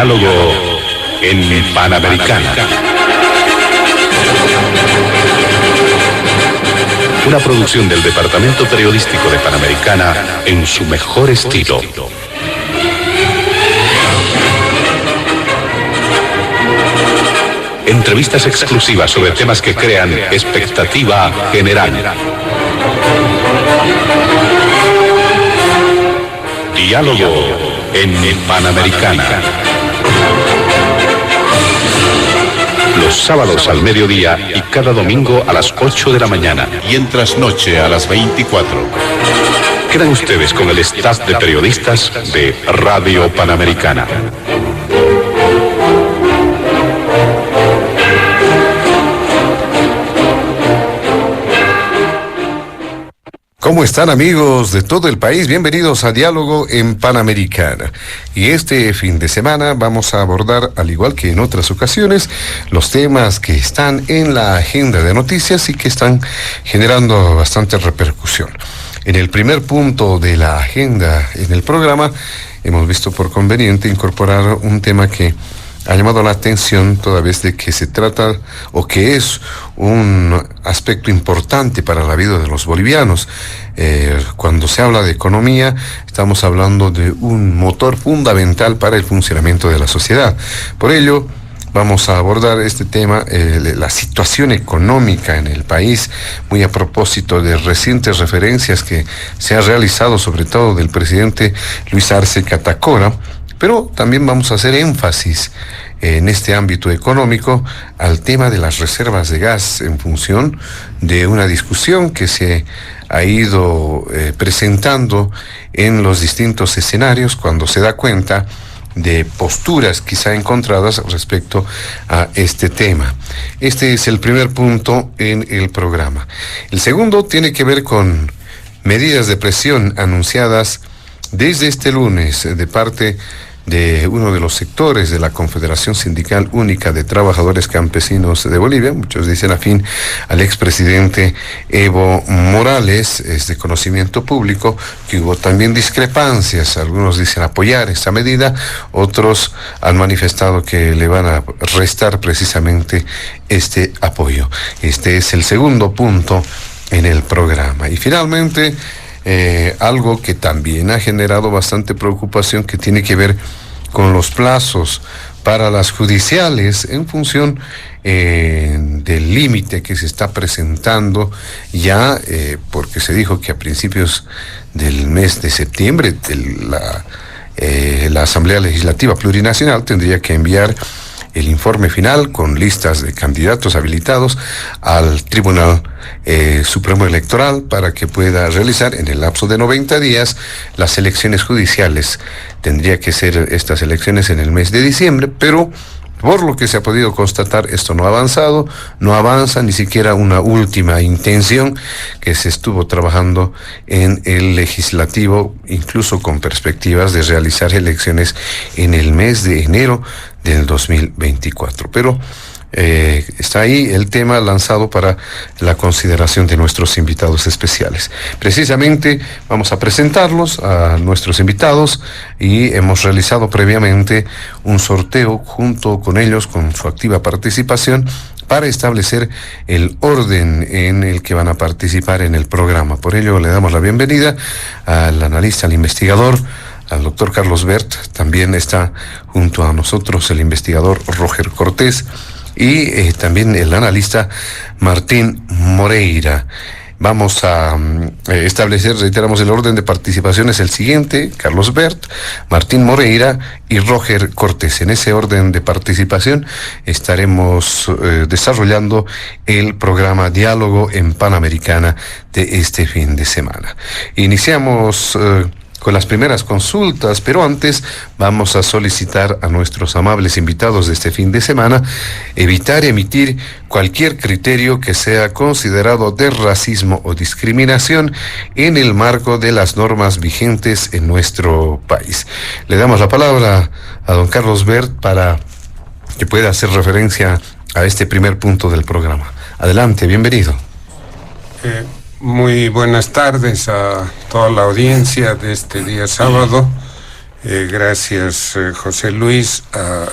Diálogo en Panamericana. Una producción del Departamento Periodístico de Panamericana en su mejor estilo. Entrevistas exclusivas sobre temas que crean expectativa general. Diálogo en Panamericana. Los sábados al mediodía y cada domingo a las 8 de la mañana. Y en trasnoche a las 24. Quedan ustedes con el staff de periodistas de Radio Panamericana. ¿Cómo están, amigos de todo el país? Bienvenidos a Diálogo en Panamericana. Y este fin de semana vamos a abordar, al igual que en otras ocasiones, los temas que están en la agenda de noticias y que están generando bastante repercusión. En el primer punto de la agenda en el programa, hemos visto por conveniente incorporar un tema que ha llamado la atención toda vez de que se trata o que es un aspecto importante para la vida de los bolivianos. Cuando se habla de economía, estamos hablando de un motor fundamental para el funcionamiento de la sociedad. Por ello, vamos a abordar este tema, la situación económica en el país, muy a propósito de recientes referencias que se ha realizado, sobre todo del presidente Luis Arce Catacora. Pero también vamos a hacer énfasis en este ámbito económico al tema de las reservas de gas en función de una discusión que se ha ido presentando en los distintos escenarios cuando se da cuenta de posturas quizá encontradas respecto a este tema. Este es el primer punto en el programa. El segundo tiene que ver con medidas de presión anunciadas desde este lunes de parte de uno de los sectores de la Confederación Sindical Única de Trabajadores Campesinos de Bolivia. Muchos dicen afín al expresidente Evo Morales. Es de conocimiento público que hubo también discrepancias. Algunos dicen apoyar esta medida, otros han manifestado que le van a restar precisamente este apoyo. Este es el segundo punto en el programa. Y finalmente, algo que también ha generado bastante preocupación, que tiene que ver con los plazos para las judiciales en función del límite que se está presentando ya, porque se dijo que a principios del mes de septiembre la Asamblea Legislativa Plurinacional tendría que enviar el informe final con listas de candidatos habilitados al Tribunal Supremo Electoral para que pueda realizar en el lapso de 90 días las elecciones judiciales. Tendría que ser estas elecciones en el mes de diciembre, pero por lo que se ha podido constatar, esto no ha avanzado, no avanza ni siquiera una última intención que se estuvo trabajando en el legislativo, incluso con perspectivas de realizar elecciones en el mes de enero del 2024. Pero está ahí el tema lanzado para la consideración de nuestros invitados especiales. Precisamente vamos a presentarlos a nuestros invitados y hemos realizado previamente un sorteo junto con ellos, con su activa participación, para establecer el orden en el que van a participar en el programa. Por ello le damos la bienvenida al analista, al investigador, al doctor Carlos Bert. También está junto a nosotros el investigador Roger Cortés y también el analista Martín Moreira. Vamos a establecer, reiteramos, el orden de participación es el siguiente: Carlos Bert, Martín Moreira y Roger Cortés. En ese orden de participación estaremos desarrollando el programa Diálogo en Panamericana de este fin de semana. Iniciamos con las primeras consultas, pero antes vamos a solicitar a nuestros amables invitados de este fin de semana evitar emitir cualquier criterio que sea considerado de racismo o discriminación en el marco de las normas vigentes en nuestro país. Le damos la palabra a don Carlos Bert para que pueda hacer referencia a este primer punto del programa. Adelante, bienvenido. Muy buenas tardes a toda la audiencia de este día sábado. Gracias, José Luis, a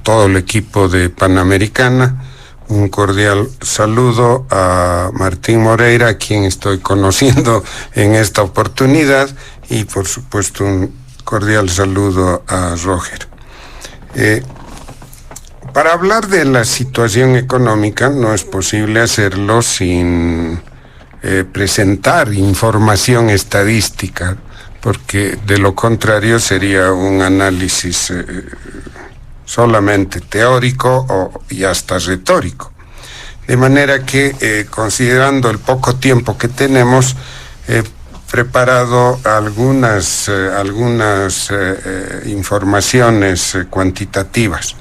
todo el equipo de Panamericana. Un cordial saludo a Martín Moreira, a quien estoy conociendo en esta oportunidad, y por supuesto un cordial saludo a Roger. Para hablar de la situación económica no es posible hacerlo sin presentar información estadística, porque de lo contrario sería un análisis solamente teórico y hasta retórico. De manera que, considerando el poco tiempo que tenemos, he preparado algunas informaciones cuantitativas.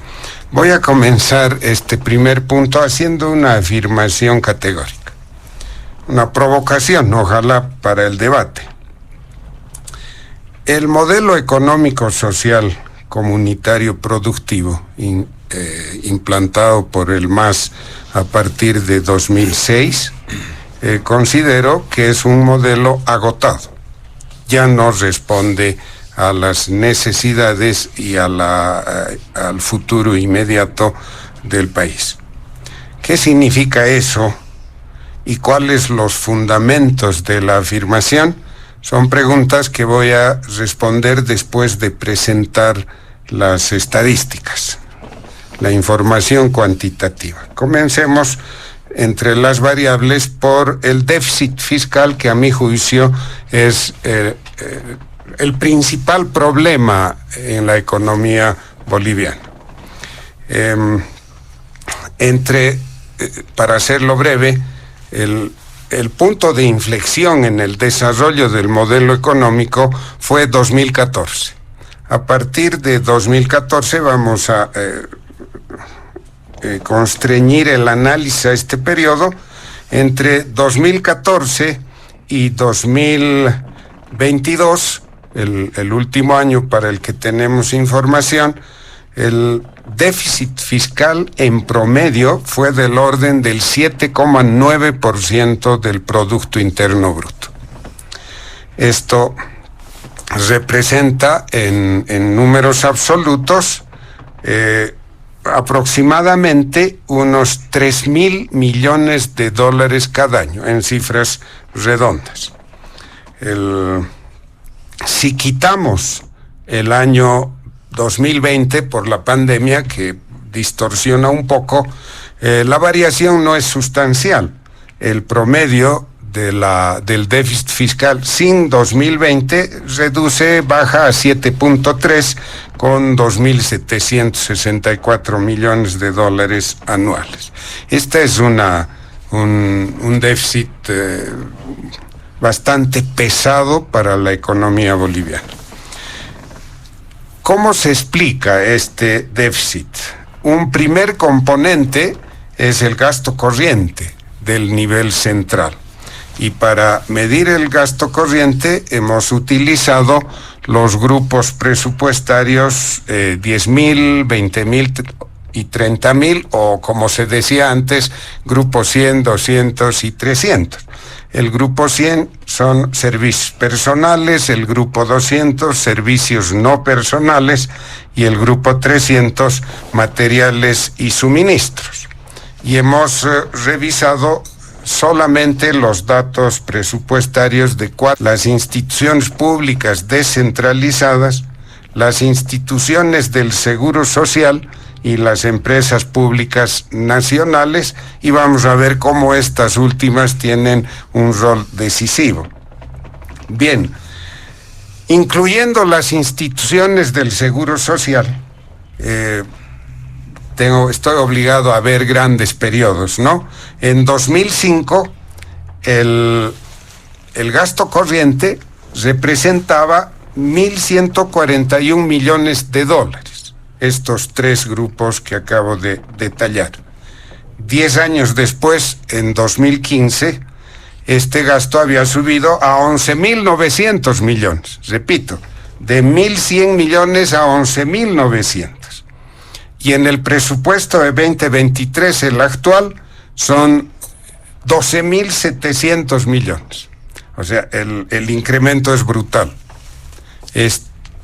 Voy a comenzar este primer punto haciendo una afirmación categórica, una provocación, ojalá, para el debate. El modelo económico-social comunitario productivo implantado por el MAS a partir de 2006, considero que es un modelo agotado. Ya no responde a las necesidades y al futuro inmediato del país. ¿Qué significa eso y cuáles los fundamentos de la afirmación? Son preguntas que voy a responder después de presentar las estadísticas, la información cuantitativa. Comencemos entre las variables por el déficit fiscal, que a mi juicio es el principal problema en la economía boliviana. Para hacerlo breve, el punto de inflexión en el desarrollo del modelo económico fue 2014. A partir de 2014 vamos a constreñir el análisis a este periodo. Entre 2014 y 2022, el último año para el que tenemos información, el déficit fiscal en promedio fue del orden del 7,9% del Producto Interno Bruto. Esto representa en números absolutos aproximadamente unos 3,000 millones de dólares cada año, en cifras redondas. Si quitamos el año 2020 por la pandemia, que distorsiona un poco, la variación no es sustancial. El promedio del déficit fiscal sin 2020 baja a 7.3 con 2.764 millones de dólares anuales. Este es un déficit bastante pesado para la economía boliviana. ¿Cómo se explica este déficit? Un primer componente es el gasto corriente del nivel central. Y para medir el gasto corriente hemos utilizado los grupos presupuestarios 10,000, 20,000 y 30,000, o como se decía antes, grupo 100, 200 y 300. El grupo 100 son servicios personales, el grupo 200 servicios no personales y el grupo 300 materiales y suministros. Y hemos revisado solamente los datos presupuestarios de las instituciones públicas descentralizadas, las instituciones del Seguro Social y las empresas públicas nacionales, y vamos a ver cómo estas últimas tienen un rol decisivo. Bien, incluyendo las instituciones del Seguro Social, estoy obligado a ver grandes periodos, ¿no? En 2005, el gasto corriente representaba 1.141 millones de dólares. Estos tres grupos que acabo de detallar. 10 años después, en 2015, este gasto había subido a 11.900 millones. Repito, de 1.100 millones a 11.900. Y en el presupuesto de 2023, el actual, son 12.700 millones. O sea, el incremento es brutal.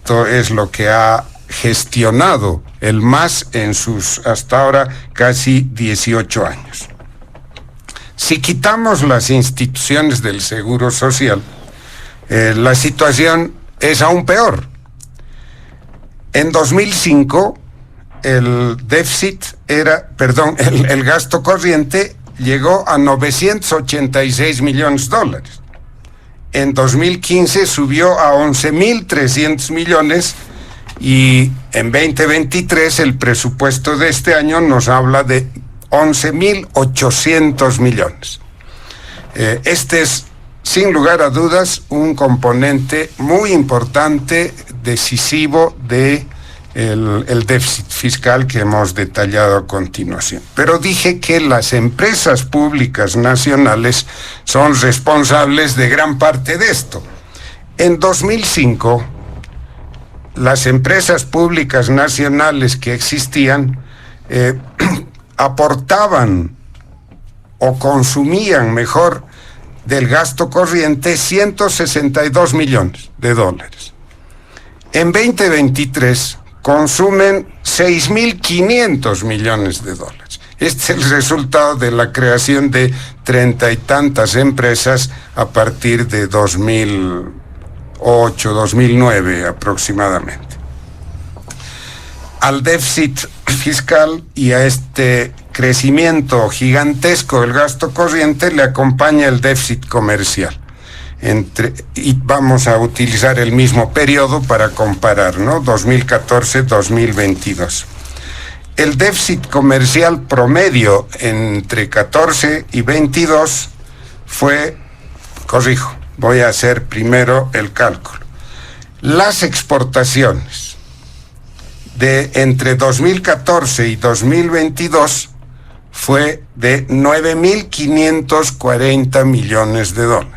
esto es lo que ha gestionado el MAS en sus hasta ahora casi 18 años. Si quitamos las instituciones del Seguro Social, la situación es aún peor. En 2005, el gasto corriente llegó a 986 millones de dólares. En 2015 subió a 11.300 millones y en 2023 el presupuesto de este año nos habla de 11.800 millones. Este es, sin lugar a dudas, un componente muy importante, decisivo de el déficit fiscal que hemos detallado a continuación. Pero dije que las empresas públicas nacionales son responsables de gran parte de esto. En 2005, las empresas públicas nacionales que existían aportaban o consumían mejor del gasto corriente 162 millones de dólares. En 2023 consumen 6.500 millones de dólares. Este es el resultado de la creación de 30 y tantas empresas a partir de 2008, 2009 aproximadamente. Al déficit fiscal y a este crecimiento gigantesco del gasto corriente le acompaña el déficit comercial. Y vamos a utilizar el mismo periodo para comparar, ¿no? 2014-2022. El déficit comercial promedio entre 14 y 22 fue, voy a hacer primero el cálculo. Las exportaciones de entre 2014 y 2022 fue de 9.540 millones de dólares.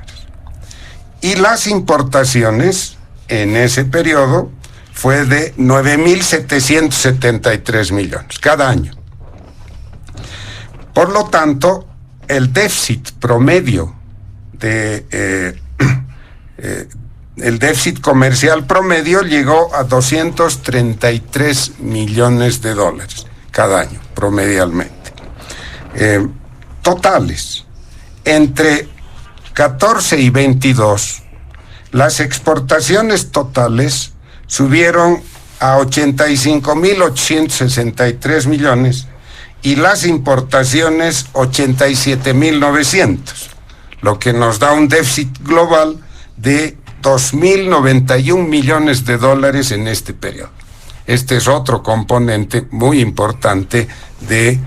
Y las importaciones en ese periodo fue de 9.773 millones cada año. Por lo tanto, el déficit promedio el déficit comercial promedio llegó a 233 millones de dólares cada año, promedialmente. Totales, entre 14 y 22, las exportaciones totales subieron a 85.863 millones y las importaciones 87.900, lo que nos da un déficit global de 2.091 millones de dólares en este periodo. Este es otro componente muy importante del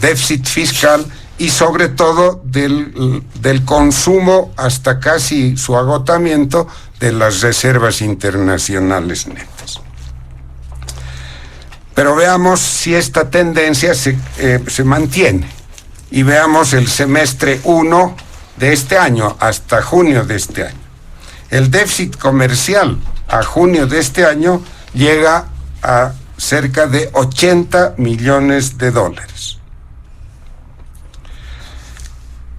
déficit fiscal y sobre todo del consumo hasta casi su agotamiento de las reservas internacionales netas. Pero veamos si esta tendencia se mantiene y veamos el semestre 1 de este año hasta junio de este año. El déficit comercial a junio de este año llega a cerca de 80 millones de dólares.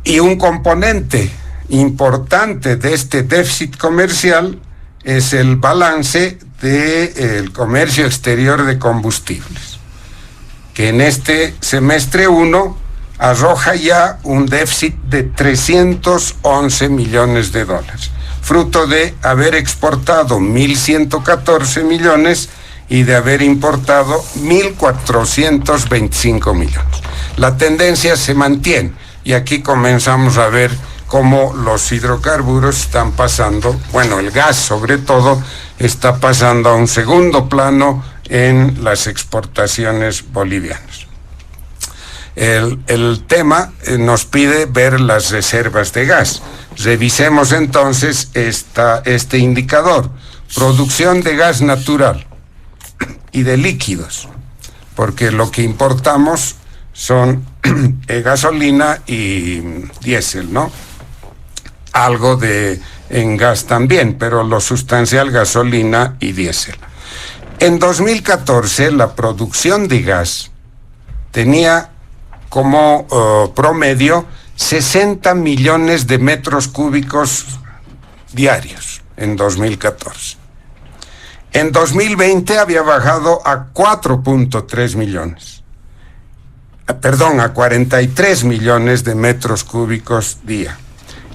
Y un componente importante de este déficit comercial es el balance del comercio exterior de combustibles, que en este semestre 1 arroja ya un déficit de 311 millones de dólares, fruto de haber exportado 1.114 millones y de haber importado 1.425 millones. La tendencia se mantiene y aquí comenzamos a ver cómo los hidrocarburos están pasando, el gas sobre todo, está pasando a un segundo plano en las exportaciones bolivianas. El tema nos pide ver las reservas de gas. Revisemos entonces este indicador, producción de gas natural y de líquidos, porque lo que importamos son gasolina y diésel, ¿no? Algo en gas también, pero lo sustancial gasolina y diésel. En 2014 la producción de gas tenía como promedio 60 millones de metros cúbicos diarios en 2014. En 2020 había bajado a 4.3 millones. Perdón, a 43 millones de metros cúbicos día.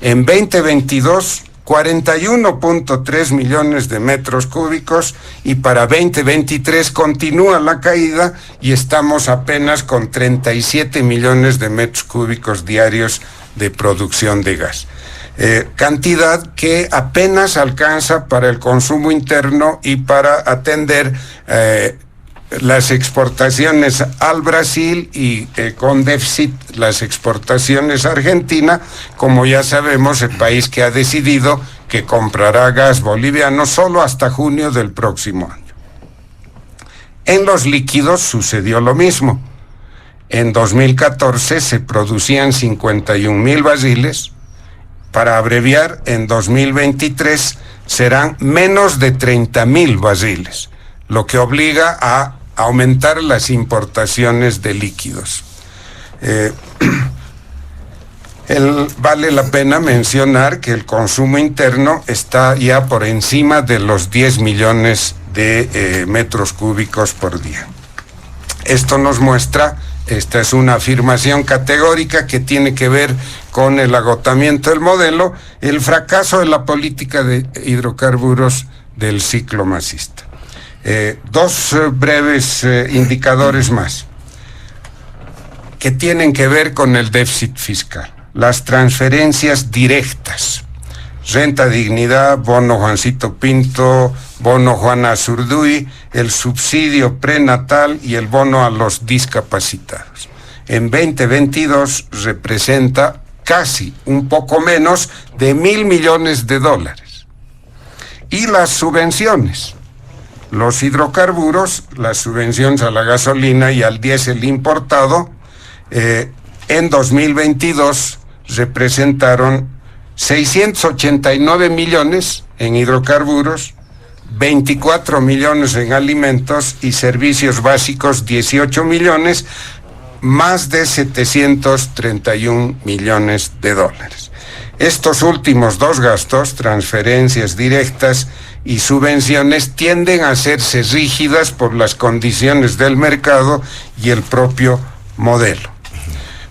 En 2022, 41.3 millones de metros cúbicos, y para 2023 continúa la caída y estamos apenas con 37 millones de metros cúbicos diarios de producción de gas. Cantidad que apenas alcanza para el consumo interno y para atender las exportaciones al Brasil y con déficit las exportaciones a Argentina, como ya sabemos, el país que ha decidido que comprará gas boliviano solo hasta junio del próximo año. En los líquidos sucedió lo mismo. En 2014 se producían 51,000 barriles. Para abreviar, en 2023 serán menos de 30,000 barriles, lo que obliga a aumentar las importaciones de líquidos. Vale la pena mencionar que el consumo interno está ya por encima de los 10 millones de metros cúbicos por día. Esto nos muestra, esta es una afirmación categórica que tiene que ver con el agotamiento del modelo, el fracaso de la política de hidrocarburos del ciclo masista. Dos breves indicadores más que tienen que ver con el déficit fiscal. Las transferencias directas, renta dignidad, bono Juancito Pinto, bono Juana Zurduy, el subsidio prenatal y el bono a los discapacitados. En 2022 representa casi un poco menos de $1,000 millones. Y las subvenciones. Los hidrocarburos, las subvenciones a la gasolina y al diésel importado, en 2022 representaron 689 millones en hidrocarburos, 24 millones en alimentos y servicios básicos 18 millones, más de 731 millones de dólares. Estos últimos dos gastos, transferencias directas y subvenciones, tienden a hacerse rígidas por las condiciones del mercado y el propio modelo.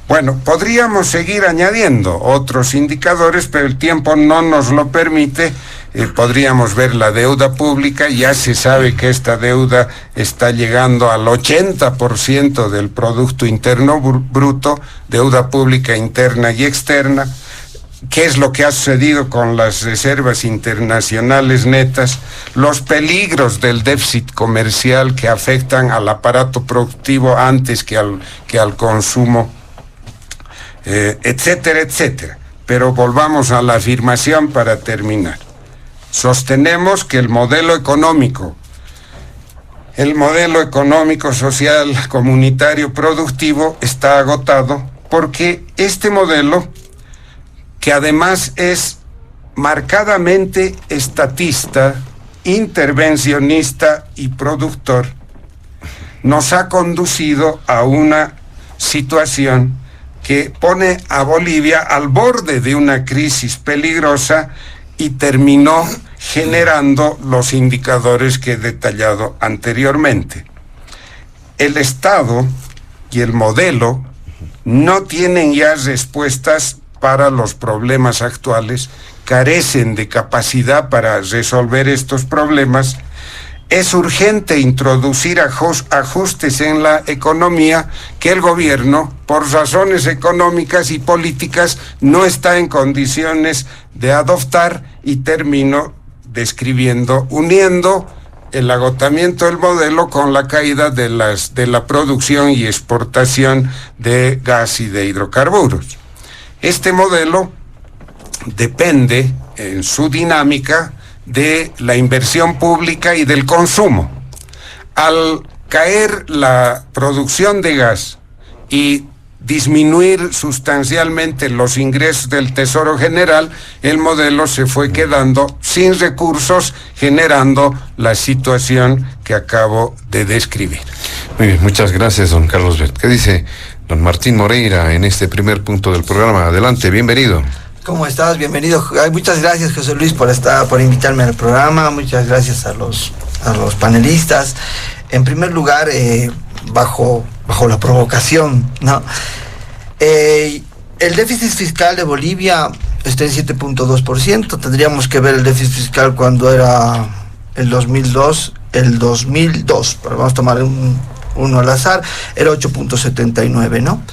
Bueno, podríamos seguir añadiendo otros indicadores, pero el tiempo no nos lo permite. Podríamos ver la deuda pública. Ya se sabe que esta deuda está llegando al 80% del Producto Interno Bruto, deuda pública interna y externa. ¿Qué es lo que ha sucedido con las reservas internacionales netas? Los peligros del déficit comercial que afectan al aparato productivo antes que al consumo, etcétera, etcétera. Pero volvamos a la afirmación para terminar. Sostenemos que el modelo económico, social, comunitario, productivo, está agotado, porque este modelo, que además es marcadamente estatista, intervencionista y productor, nos ha conducido a una situación que pone a Bolivia al borde de una crisis peligrosa y terminó generando los indicadores que he detallado anteriormente. El Estado y el modelo no tienen ya respuestas para los problemas actuales, carecen de capacidad para resolver estos problemas. Es urgente introducir ajustes en la economía que el gobierno, por razones económicas y políticas, no está en condiciones de adoptar, y termino uniendo el agotamiento del modelo con la caída de la producción y exportación de gas y de hidrocarburos. Este modelo depende en su dinámica de la inversión pública y del consumo. Al caer la producción de gas y disminuir sustancialmente los ingresos del Tesoro General, el modelo se fue quedando sin recursos, generando la situación que acabo de describir. Muy bien, muchas gracias, don Carlos Bert. ¿Qué dice don Martín Moreira en este primer punto del programa? Adelante, bienvenido. ¿Cómo estás? Bienvenido. Muchas gracias, José Luis, por invitarme al programa. Muchas gracias a los los panelistas. En primer lugar, bajo la provocación, ¿no? El déficit fiscal de Bolivia está en 7.2%. Tendríamos que ver el déficit fiscal cuando era el 2002. El 2002, pero vamos a tomar uno al azar, era 8.79, ¿no?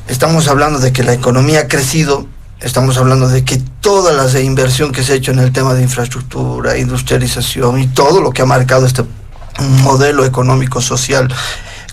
Estamos hablando de que la economía ha crecido. Estamos hablando de que toda la inversión que se ha hecho en el tema de infraestructura, industrialización y todo lo que ha marcado este modelo económico, social,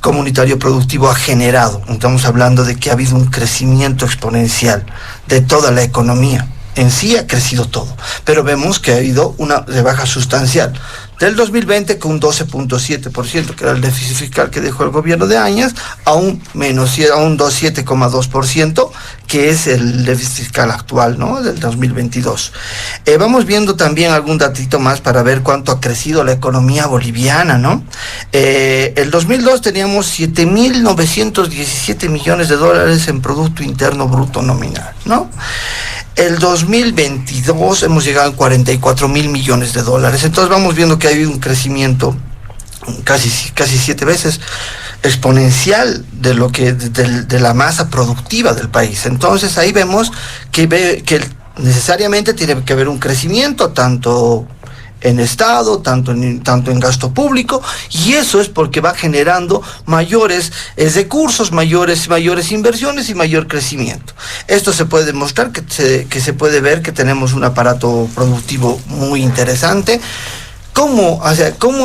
comunitario, productivo ha generado. Estamos hablando de que ha habido un crecimiento exponencial de toda la economía. En sí ha crecido todo, pero vemos que ha habido una rebaja sustancial. Del 2020 con un 12.7%, que era el déficit fiscal que dejó el gobierno de Áñez, a un 7,2%, que es el déficit fiscal actual, ¿no?, del 2022. Vamos viendo también algún datito más para ver cuánto ha crecido la economía boliviana, ¿no? El 2002 teníamos 7.917 millones de dólares en Producto Interno Bruto nominal, ¿no? El 2022 hemos llegado a 44.000 millones de dólares. Entonces vamos viendo que ha habido un crecimiento casi 7 veces exponencial de la masa productiva del país. Entonces ahí vemos que necesariamente tiene que haber un crecimiento tanto en Estado, tanto en gasto público, y eso es porque va generando mayores recursos, mayores inversiones y mayor crecimiento. Esto se puede demostrar, que se puede ver que tenemos un aparato productivo muy interesante. ¿Cómo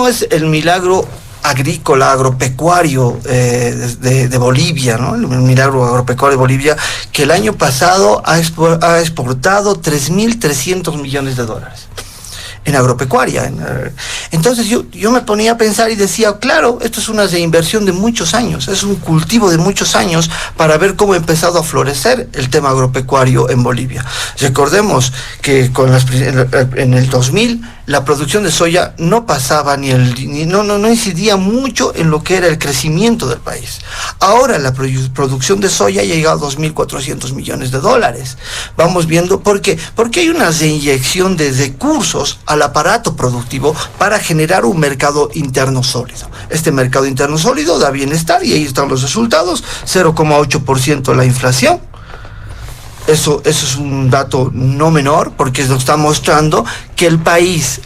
es el milagro agrícola, agropecuario de Bolivia, ¿no? El milagro agropecuario de Bolivia, que el año pasado ha exportado 3.300 millones de dólares en agropecuaria. Entonces yo me ponía a pensar y decía, claro, esto es una reinversión de muchos años, es un cultivo de muchos años para ver cómo ha empezado a florecer el tema agropecuario en Bolivia. Recordemos que en el 2000 la producción de soya no pasaba no incidía mucho en lo que era el crecimiento del país. Ahora la producción de soya ha llegado a 2.400 millones de dólares. Vamos viendo por qué. Porque hay una reinyección de recursos al aparato productivo para generar un mercado interno sólido. Este mercado interno sólido da bienestar y ahí están los resultados: 0,8% la inflación. Eso es un dato no menor, porque nos está mostrando que el país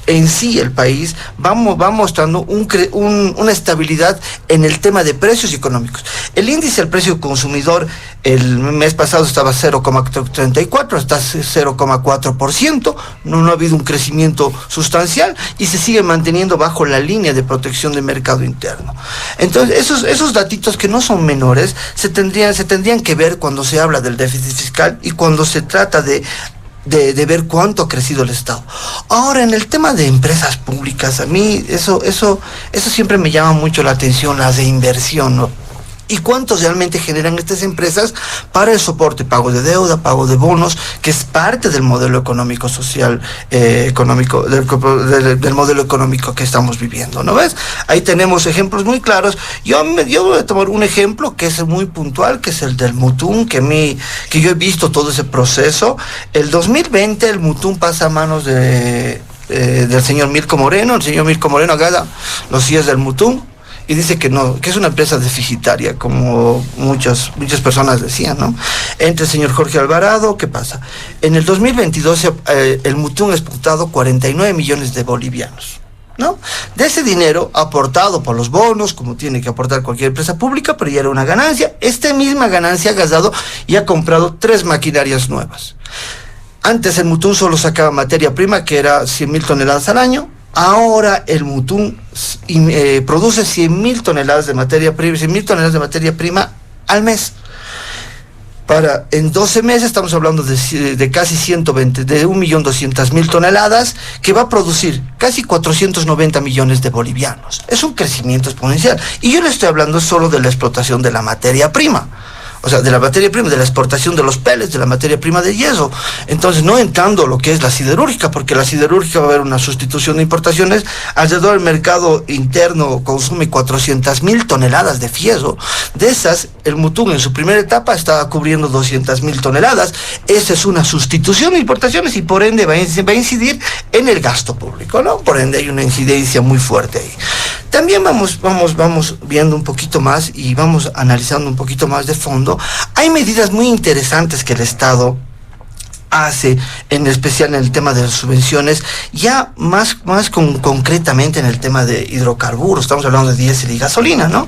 va mostrando una estabilidad en el tema de precios económicos. El índice del precio consumidor el mes pasado estaba 0,34, hasta 0,4%, no ha habido un crecimiento sustancial y se sigue manteniendo bajo la línea de protección del mercado interno. Entonces esos datitos, que no son menores, se tendrían que ver cuando se habla del déficit fiscal y cuando se trata de ver cuánto ha crecido el Estado. Ahora, en el tema de empresas públicas, a mí eso siempre me llama mucho la atención, la reinversión, ¿no? ¿Y cuánto realmente generan estas empresas para el soporte, pago de deuda, pago de bonos, que es parte del modelo económico social, económico, del modelo económico que estamos viviendo, ¿no ves? Ahí tenemos ejemplos muy claros. Yo voy a tomar un ejemplo que es muy puntual, que es el del Mutún, que yo he visto todo ese proceso. El 2020 el Mutún pasa a manos del señor Mirko Moreno. El señor Mirko Moreno agarra los CIEs del Mutún y dice que no, que es una empresa deficitaria, como muchas personas decían, ¿no? Entre el señor Jorge Alvarado, ¿qué pasa? En el 2022 el Mutún ha exportado 49 millones de bolivianos, ¿no? De ese dinero aportado por los bonos, como tiene que aportar cualquier empresa pública, pero ya era una ganancia. Esta misma ganancia ha gastado y ha comprado 3 maquinarias nuevas. Antes el Mutún solo sacaba materia prima, que era 100.000 toneladas al año. Ahora el Mutún produce 100.000 toneladas de materia prima al mes. En 12 meses estamos hablando de casi 1.200.000 toneladas, que va a producir casi 490 millones de bolivianos. Es un crecimiento exponencial. Y yo le estoy hablando solo de la explotación de la materia prima. o sea, de la materia prima, de la exportación de los pellets, de la materia prima de yeso. Entonces, no entrando lo que es la siderúrgica, porque la siderúrgica va a haber una sustitución de importaciones. Alrededor del mercado interno consume 400.000 toneladas de fieso. De esas, el Mutún en su primera etapa estaba cubriendo 200.000 toneladas. Esa es una sustitución de importaciones y por ende va a incidir en el gasto público, ¿no? Por ende hay una incidencia muy fuerte ahí. También vamos viendo un poquito más y vamos analizando un poquito más de fondo. Hay medidas muy interesantes que el Estado hace, en especial en el tema de las subvenciones, ya más concretamente en el tema de hidrocarburos. Estamos hablando de diésel y gasolina, ¿no?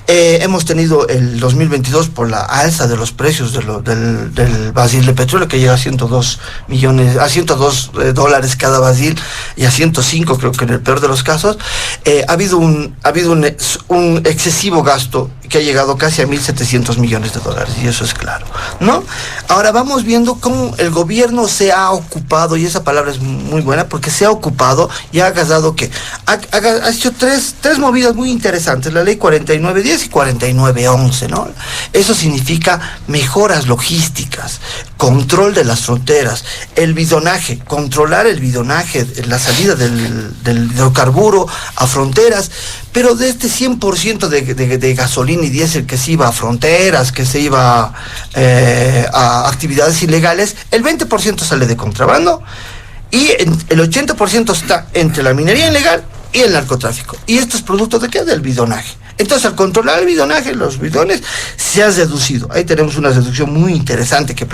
Hemos tenido el 2022 por la alza de los precios del barril de petróleo, que llega a $102 cada barril y a 105 creo que en el peor de los casos. Ha habido un excesivo gasto que ha llegado casi a $1.700 millones y eso es claro, ¿no? Ahora vamos viendo cómo el gobierno se ha ocupado, y esa palabra es muy buena porque se ha ocupado y ha agasado que ha hecho tres movidas muy interesantes: la ley 4910 y 4911, ¿no? Eso significa mejoras logísticas, control de las fronteras, el bidonaje, controlar el bidonaje, la salida del hidrocarburo a fronteras, pero de este 100% de gasolina y diésel que se iba a fronteras, que se iba a actividades ilegales, el 20% sale de contrabando y el 80% está entre la minería ilegal y el narcotráfico. ¿Y esto es producto de qué? Del bidonaje. Entonces, al controlar el bidonaje, los bidones, se ha reducido. Ahí tenemos una reducción muy interesante que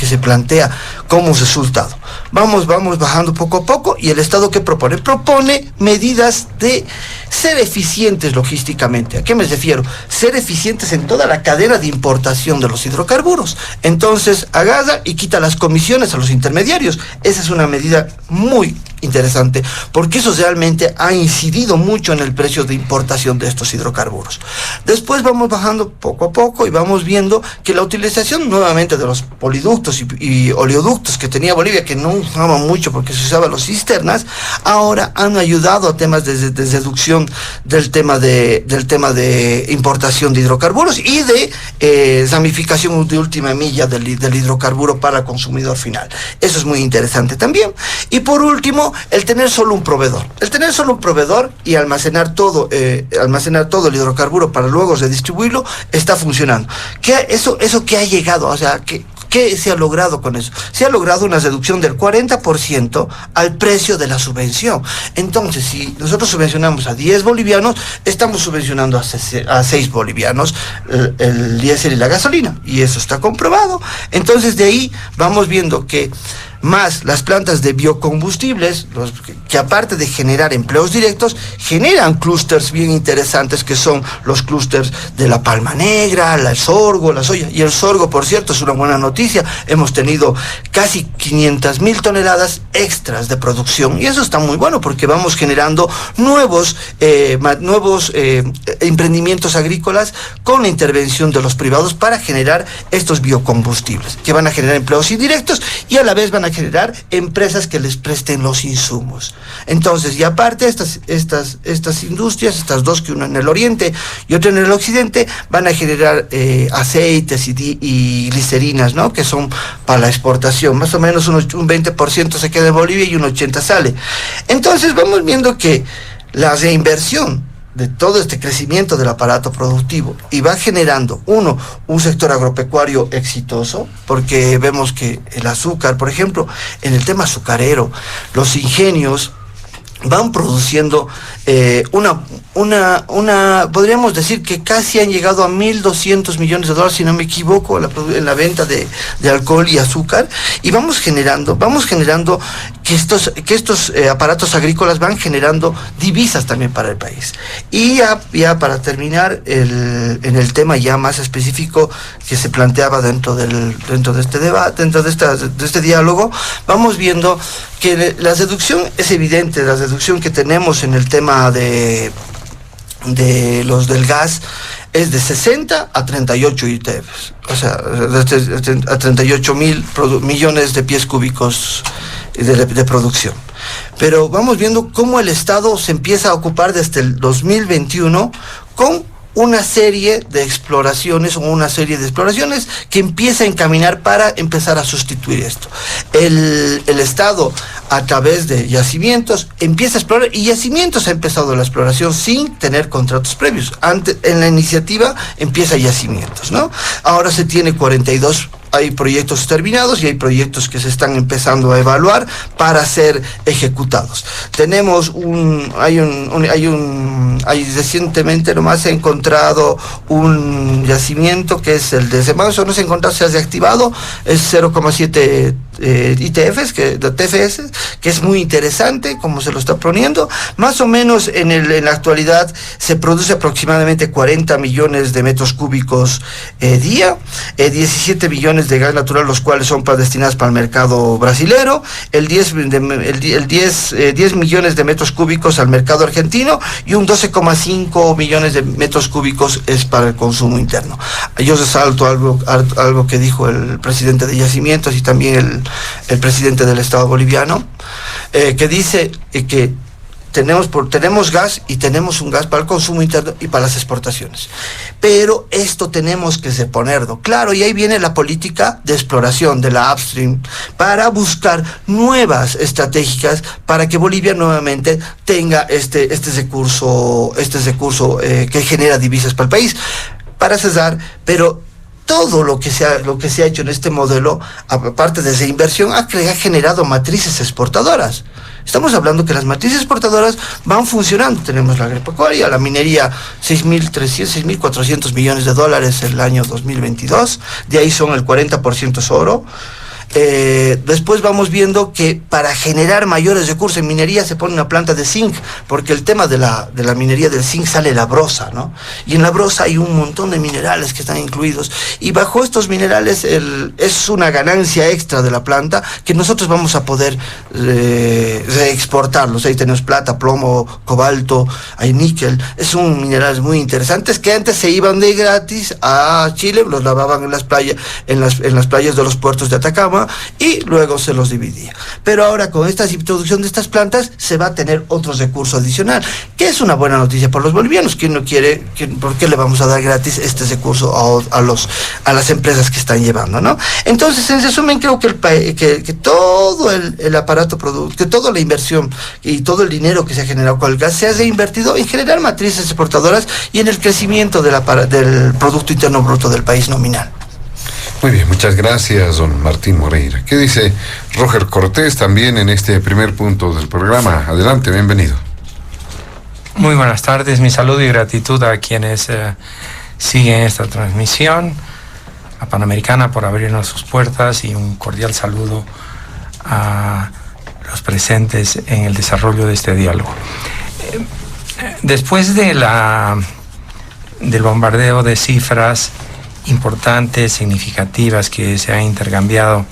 se plantea como resultado. Vamos bajando poco a poco, y el Estado, ¿qué propone? Propone medidas de ser eficientes logísticamente. ¿A qué me refiero? Ser eficientes en toda la cadena de importación de los hidrocarburos. Entonces, agarra y quita las comisiones a los intermediarios. Esa es una medida muy interesante, porque eso realmente ha incidido mucho en el precio de importación de estos hidrocarburos. Después vamos bajando poco a poco y vamos viendo que la utilización nuevamente de los poliductos y oleoductos que tenía Bolivia, que no usaban mucho porque se usaban los cisternas, ahora han ayudado a temas de reducción del tema de importación de hidrocarburos y de ramificación de última milla del hidrocarburo para el consumidor final. Eso es muy interesante también. Y por último, el tener solo un proveedor. El tener solo un proveedor y almacenar todo el hidrocarburo para luego redistribuirlo está funcionando. ¿Eso qué ha llegado? O sea, ¿qué se ha logrado con eso? Se ha logrado una reducción del 40% al precio de la subvención. Entonces, si nosotros subvencionamos a 10 bolivianos, estamos subvencionando a 6 bolivianos el diésel y la gasolina. Y eso está comprobado. Entonces, de ahí vamos viendo que más las plantas de biocombustibles, que aparte de generar empleos directos, generan clústeres bien interesantes, que son los clústeres de la palma negra, el sorgo, la soya. Y el sorgo, por cierto, es una buena noticia. Hemos tenido casi 500.000 toneladas extras de producción, y eso está muy bueno porque vamos generando nuevos emprendimientos agrícolas con la intervención de los privados para generar estos biocombustibles, que van a generar empleos indirectos y a la vez van a generar empresas que les presten los insumos. Entonces, y aparte estas industrias, estas dos, que una en el oriente y otra en el occidente, van a generar aceites y glicerinas, ¿no? Que son para la exportación. Más o menos un 20% se queda en Bolivia y un 80% sale. Entonces vamos viendo que la reinversión de todo este crecimiento del aparato productivo y va generando, un sector agropecuario exitoso, porque vemos que el azúcar, por ejemplo, en el tema azucarero, los ingenios van produciendo podríamos decir que casi han llegado a $1.200 millones, si no me equivoco, en la venta de alcohol y azúcar, y vamos generando que estos aparatos agrícolas van generando divisas también para el país. Y ya para terminar, en el tema ya más específico que se planteaba dentro de este debate, dentro de este diálogo, vamos viendo que la reducción es evidente, la reducción que tenemos en el tema de los del gas es de 60 a 38 ITFs, o sea, a 38 mil millones de pies cúbicos de producción. Pero vamos viendo cómo el Estado se empieza a ocupar desde el 2021 con una serie de exploraciones que empieza a encaminar para empezar a sustituir esto. El Estado, a través de yacimientos, empieza a explorar, y Yacimientos ha empezado la exploración sin tener contratos previos. Antes, en la iniciativa empieza Yacimientos, ¿no? Ahora se tiene 42. Hay proyectos terminados y hay proyectos que se están empezando a evaluar para ser ejecutados. Tenemos recientemente nomás se ha encontrado un yacimiento que es el de Semazo, no se ha encontrado, se ha desactivado, es 0,7 ITFs, TFS, que es muy interesante como se lo está poniendo. Más o menos en la actualidad se produce aproximadamente 40 millones de metros cúbicos día, 17 millones de gas natural, los cuales son destinados para el mercado brasilero, 10 millones de metros cúbicos al mercado argentino y un 12,5 millones de metros cúbicos es para el consumo interno. Yo resalto algo que dijo el presidente de Yacimientos y también el presidente del Estado boliviano, que dice que tenemos gas y tenemos un gas para el consumo interno y para las exportaciones. Pero esto tenemos que ponerlo claro, y ahí viene la política de exploración de la upstream para buscar nuevas estratégicas para que Bolivia nuevamente tenga este recurso que genera divisas para el país. Para cesar, pero todo lo que se ha hecho en este modelo, aparte de esa inversión, ha generado matrices exportadoras. Estamos hablando que las matrices exportadoras van funcionando. Tenemos la agropecuaria, la minería, 6.400 millones de dólares el año 2022, de ahí son el 40% es oro. Después vamos viendo que para generar mayores recursos en minería se pone una planta de zinc, porque el tema de la minería del zinc sale la brosa, ¿no? Y en la brosa hay un montón de minerales que están incluidos, y bajo estos minerales es una ganancia extra de la planta que nosotros vamos a poder reexportarlos. Ahí tenemos plata, plomo, cobalto, hay níquel. Son minerales muy interesantes que antes se iban de gratis a Chile, los lavaban en las playas de los puertos de Atacama, y luego se los dividía. Pero ahora con esta introducción de estas plantas se va a tener otro recurso adicional, que es una buena noticia para los bolivianos. ¿Quién no quiere? ¿Por qué le vamos a dar gratis este recurso a las empresas que están llevando, ¿no? Entonces, en resumen, creo que que todo el aparato que toda la inversión y todo el dinero que se ha generado con el gas se ha reinvertido en generar matrices exportadoras y en el crecimiento del Producto Interno Bruto del país nominal. Muy bien, muchas gracias, don Martín Moreira. ¿Qué dice Roger Cortés también en este primer punto del programa? Adelante, bienvenido. Muy buenas tardes, mi saludo y gratitud a quienes siguen esta transmisión, a Panamericana por abrirnos sus puertas, y un cordial saludo a los presentes en el desarrollo de este diálogo. Después del bombardeo de cifras importantes, significativas, que se han intercambiado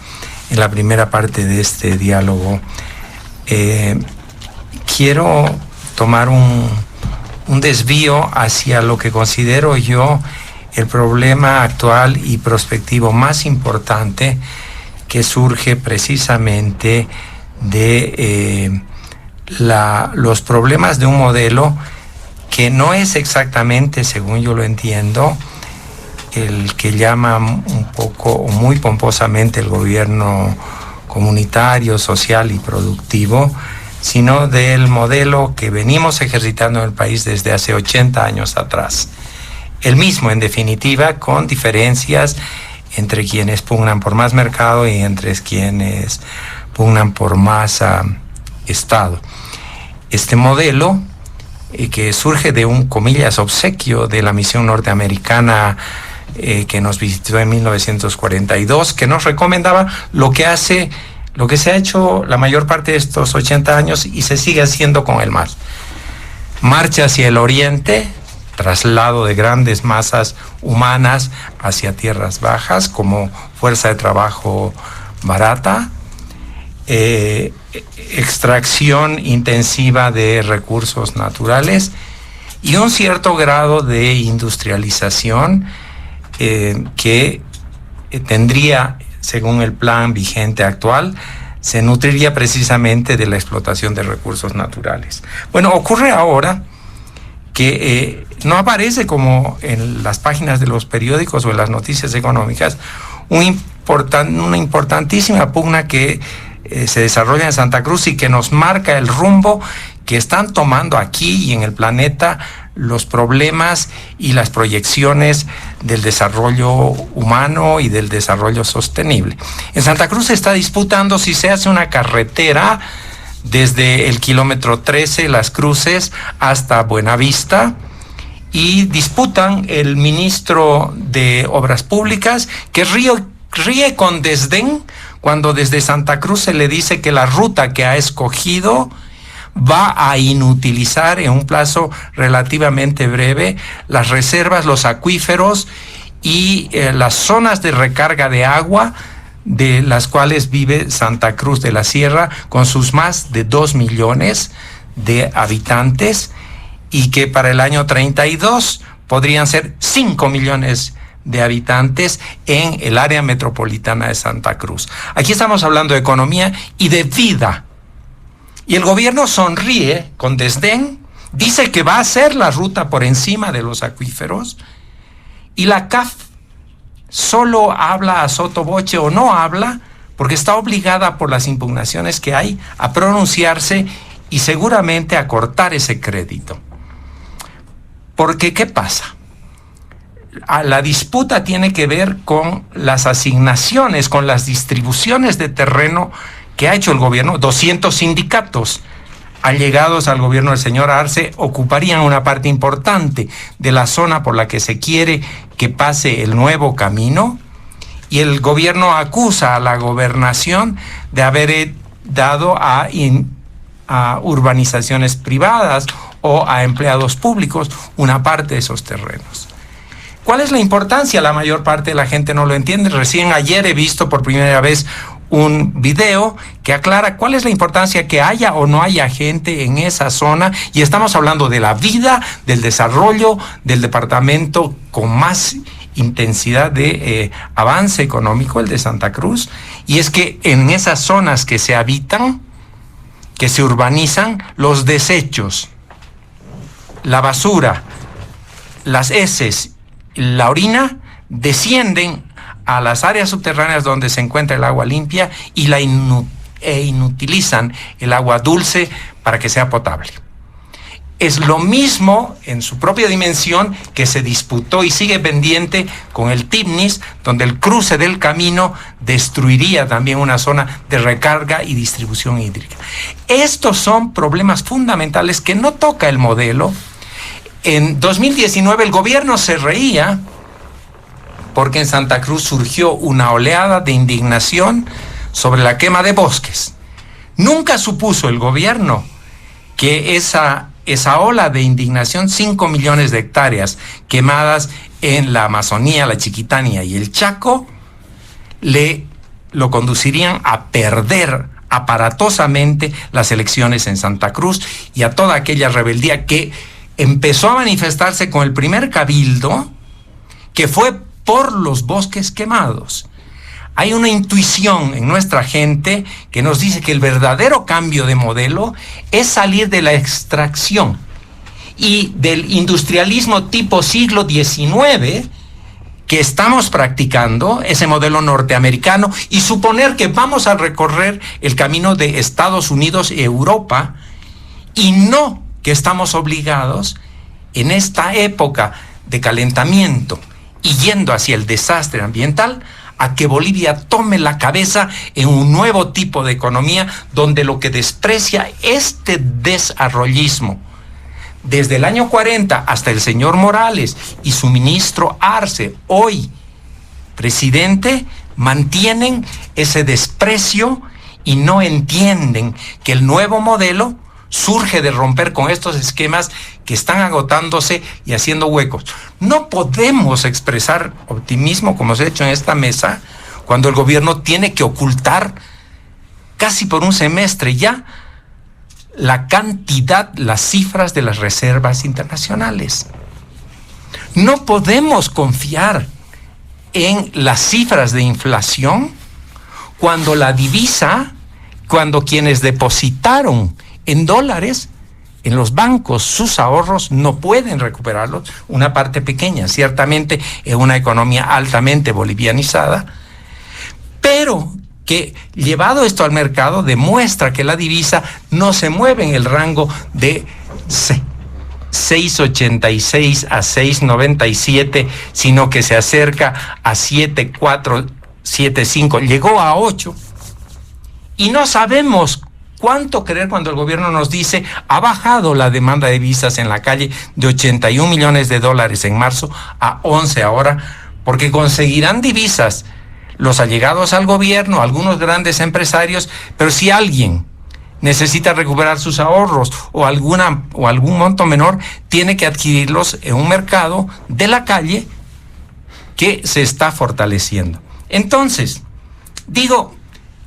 en la primera parte de este diálogo, quiero tomar un desvío hacia lo que considero yo el problema actual y prospectivo más importante, que surge precisamente de los problemas de un modelo que no es exactamente, según yo lo entiendo, el que llama un poco o muy pomposamente el gobierno comunitario, social y productivo, sino del modelo que venimos ejercitando en el país desde hace 80 años atrás. El mismo, en definitiva, con diferencias entre quienes pugnan por más mercado y entre quienes pugnan por más Estado. Este modelo, que surge de un, comillas, obsequio de la misión norteamericana que nos visitó en 1942, que nos recomendaba lo que se ha hecho la mayor parte de estos 80 años y se sigue haciendo con el MAS. Marcha hacia el oriente, traslado de grandes masas humanas hacia tierras bajas como fuerza de trabajo barata, extracción intensiva de recursos naturales y un cierto grado de industrialización que tendría, según el plan vigente actual, se nutriría precisamente de la explotación de recursos naturales. Bueno, ocurre ahora que no aparece como en las páginas de los periódicos o en las noticias económicas, una importantísima pugna que se desarrolla en Santa Cruz y que nos marca el rumbo que están tomando aquí y en el planeta los problemas y las proyecciones del desarrollo humano y del desarrollo sostenible. En Santa Cruz se está disputando si se hace una carretera desde el kilómetro 13, Las Cruces, hasta Buenavista, y disputan el ministro de Obras Públicas, que ríe con desdén cuando desde Santa Cruz se le dice que la ruta que ha escogido va a inutilizar en un plazo relativamente breve las reservas, los acuíferos y las zonas de recarga de agua de las cuales vive Santa Cruz de la Sierra, con sus más de 2 millones de habitantes, y que para el año 32 podrían ser 5 millones de habitantes en el área metropolitana de Santa Cruz. Aquí estamos hablando de economía y de vida. Y el gobierno sonríe con desdén, dice que va a hacer la ruta por encima de los acuíferos, y la CAF solo habla a sotoboche o no habla, porque está obligada por las impugnaciones que hay a pronunciarse y seguramente a cortar ese crédito. Porque, ¿qué pasa? La disputa tiene que ver con las asignaciones, con las distribuciones de terreno que ha hecho el gobierno. 200 sindicatos allegados al gobierno del señor Arce ocuparían una parte importante de la zona por la que se quiere que pase el nuevo camino, y el gobierno acusa a la gobernación de haber dado a urbanizaciones privadas o a empleados públicos una parte de esos terrenos. ¿Cuál es la importancia? La mayor parte de la gente no lo entiende. Recién ayer he visto por primera vez un video que aclara cuál es la importancia que haya o no haya gente en esa zona, y estamos hablando de la vida, del desarrollo del departamento con más intensidad de avance económico, el de Santa Cruz, y es que en esas zonas que se habitan, que se urbanizan, los desechos, la basura, las heces, la orina descienden a las áreas subterráneas donde se encuentra el agua limpia y inutilizan el agua dulce para que sea potable. Es lo mismo en su propia dimensión que se disputó y sigue pendiente con el Tibnis, donde el cruce del camino destruiría también una zona de recarga y distribución hídrica. Estos son problemas fundamentales que no toca el modelo. En 2019 el gobierno se reía porque en Santa Cruz surgió una oleada de indignación sobre la quema de bosques. Nunca supuso el gobierno que esa ola de indignación, 5 millones de hectáreas quemadas en la Amazonía, la Chiquitania y el Chaco, lo conducirían a perder aparatosamente las elecciones en Santa Cruz y a toda aquella rebeldía que empezó a manifestarse con el primer cabildo, que fue por los bosques quemados. Hay una intuición en nuestra gente que nos dice que el verdadero cambio de modelo es salir de la extracción y del industrialismo tipo siglo XIX que estamos practicando, ese modelo norteamericano, y suponer que vamos a recorrer el camino de Estados Unidos y Europa, y no que estamos obligados en esta época de calentamiento y yendo hacia el desastre ambiental a que Bolivia tome la cabeza en un nuevo tipo de economía donde lo que desprecia este desarrollismo desde el año 40 hasta el señor Morales y su ministro Arce, hoy presidente, mantienen ese desprecio y no entienden que el nuevo modelo surge de romper con estos esquemas que están agotándose y haciendo huecos. No podemos expresar optimismo como se ha hecho en esta mesa cuando el gobierno tiene que ocultar casi por un semestre ya la cantidad, las cifras de las reservas internacionales. No podemos confiar en las cifras de inflación cuando la divisa, cuando quienes depositaron en dólares en los bancos sus ahorros, no pueden recuperarlos, una parte pequeña, ciertamente en una economía altamente bolivianizada, pero que llevado esto al mercado demuestra que la divisa no se mueve en el rango de 6.86 a 6.97, sino que se acerca a 7.4, 7.5, llegó a 8, y no sabemos cuánto creer cuando el gobierno nos dice ha bajado la demanda de divisas en la calle de 81 millones de dólares en marzo a 11 ahora, porque conseguirán divisas los allegados al gobierno, algunos grandes empresarios, pero si alguien necesita recuperar sus ahorros o algún monto menor, tiene que adquirirlos en un mercado de la calle que se está fortaleciendo. Entonces, digo,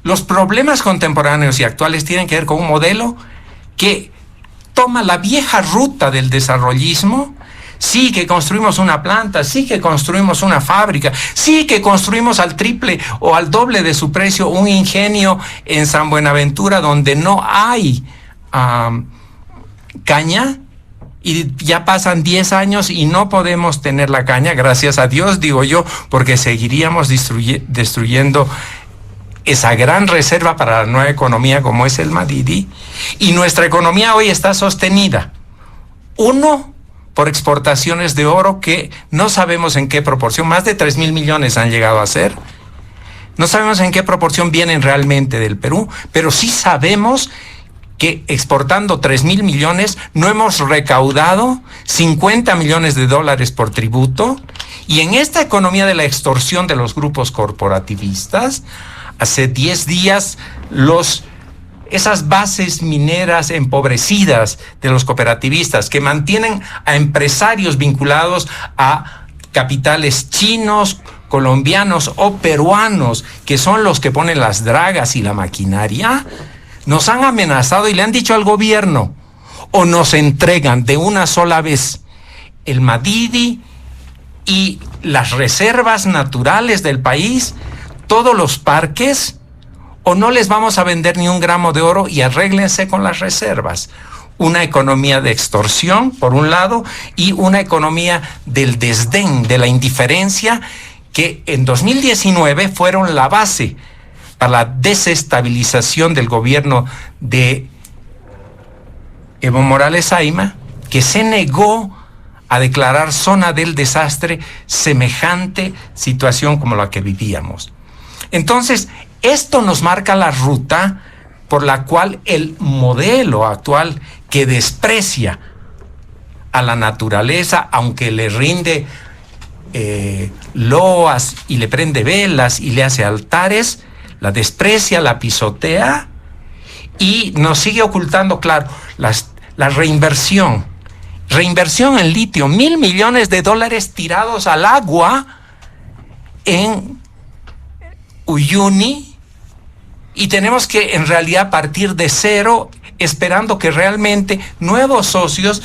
los problemas contemporáneos y actuales tienen que ver con un modelo que toma la vieja ruta del desarrollismo. Sí que construimos una planta, sí que construimos una fábrica, sí que construimos al triple o al doble de su precio un ingenio en San Buenaventura donde no hay caña, y ya pasan 10 años y no podemos tener la caña, gracias a Dios, digo yo, porque seguiríamos destruyendo esa gran reserva para la nueva economía como es el Madidi, y nuestra economía hoy está sostenida, uno, por exportaciones de oro que no sabemos en qué proporción, más de 3,000 millones han llegado a ser. No sabemos en qué proporción vienen realmente del Perú, pero sí sabemos que exportando 3,000 millones no hemos recaudado 50 millones de dólares por tributo. Y en esta economía de la extorsión de los grupos corporativistas, hace 10 días esas bases mineras empobrecidas de los cooperativistas que mantienen a empresarios vinculados a capitales chinos, colombianos o peruanos, que son los que ponen las dragas y la maquinaria, nos han amenazado y le han dicho al gobierno: o nos entregan de una sola vez el Madidi y las reservas naturales del país, todos los parques, o no les vamos a vender ni un gramo de oro y arréglense con las reservas. Una economía de extorsión, por un lado, y una economía del desdén, de la indiferencia, que en 2019 fueron la base para la desestabilización del gobierno de Evo Morales Ayma, que se negó a declarar zona del desastre semejante situación como la que vivíamos. Entonces, esto nos marca la ruta por la cual el modelo actual, que desprecia a la naturaleza, aunque le rinde loas y le prende velas y le hace altares, la desprecia, la pisotea y nos sigue ocultando, claro, la reinversión en litio, 1,000 millones de dólares tirados al agua en Uyuni, y tenemos que en realidad partir de cero, esperando que realmente nuevos socios,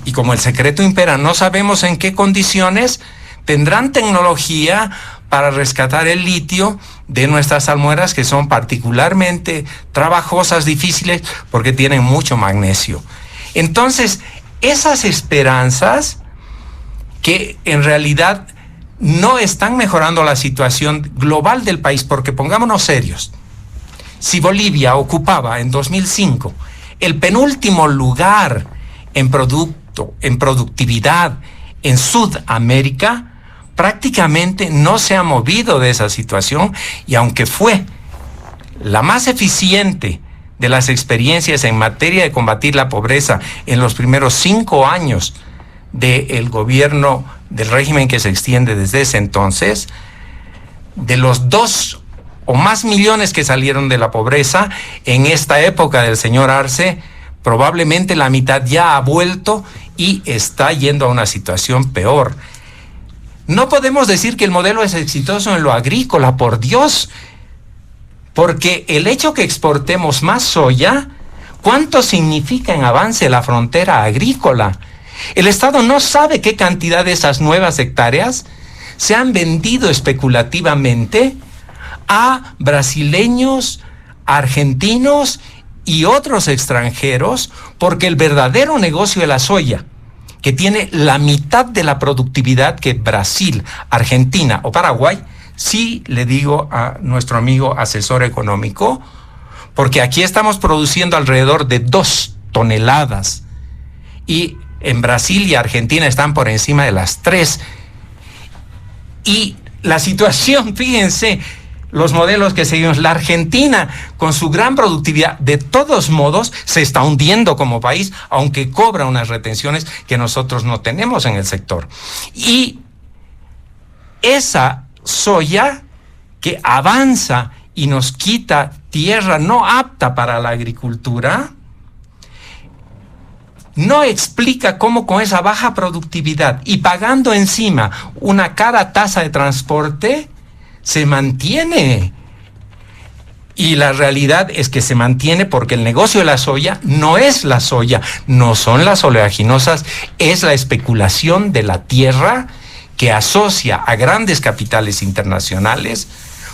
y como el secreto impera, no sabemos en qué condiciones, tendrán tecnología para rescatar el litio de nuestras almueras, que son particularmente trabajosas, difíciles, porque tienen mucho magnesio. Entonces, esas esperanzas que en realidad no están mejorando la situación global del país, porque pongámonos serios, si Bolivia ocupaba en 2005 el penúltimo lugar en productividad en Sudamérica, prácticamente no se ha movido de esa situación, y aunque fue la más eficiente de las experiencias en materia de combatir la pobreza en los primeros 5 años del gobierno del régimen que se extiende desde ese entonces, de los 2 o más millones que salieron de la pobreza en esta época del señor Arce, probablemente la mitad ya ha vuelto y está yendo a una situación peor. No podemos decir que el modelo es exitoso en lo agrícola, por Dios, porque el hecho que exportemos más soya, ¿cuánto significa en avance la frontera agrícola? El Estado no sabe qué cantidad de esas nuevas hectáreas se han vendido especulativamente a brasileños, argentinos y otros extranjeros, porque el verdadero negocio de la soya, que tiene la mitad de la productividad que Brasil, Argentina o Paraguay, sí le digo a nuestro amigo asesor económico, porque aquí estamos produciendo alrededor de 2 toneladas y en Brasil y Argentina están por encima de las 3. Y la situación, fíjense, los modelos que seguimos, la Argentina con su gran productividad, de todos modos se está hundiendo como país, aunque cobra unas retenciones que nosotros no tenemos en el sector. Y esa soya que avanza y nos quita tierra no apta para la agricultura, no explica cómo con esa baja productividad y pagando encima una cara tasa de transporte, se mantiene. Y la realidad es que se mantiene porque el negocio de la soya no es la soya, no son las oleaginosas, es la especulación de la tierra que asocia a grandes capitales internacionales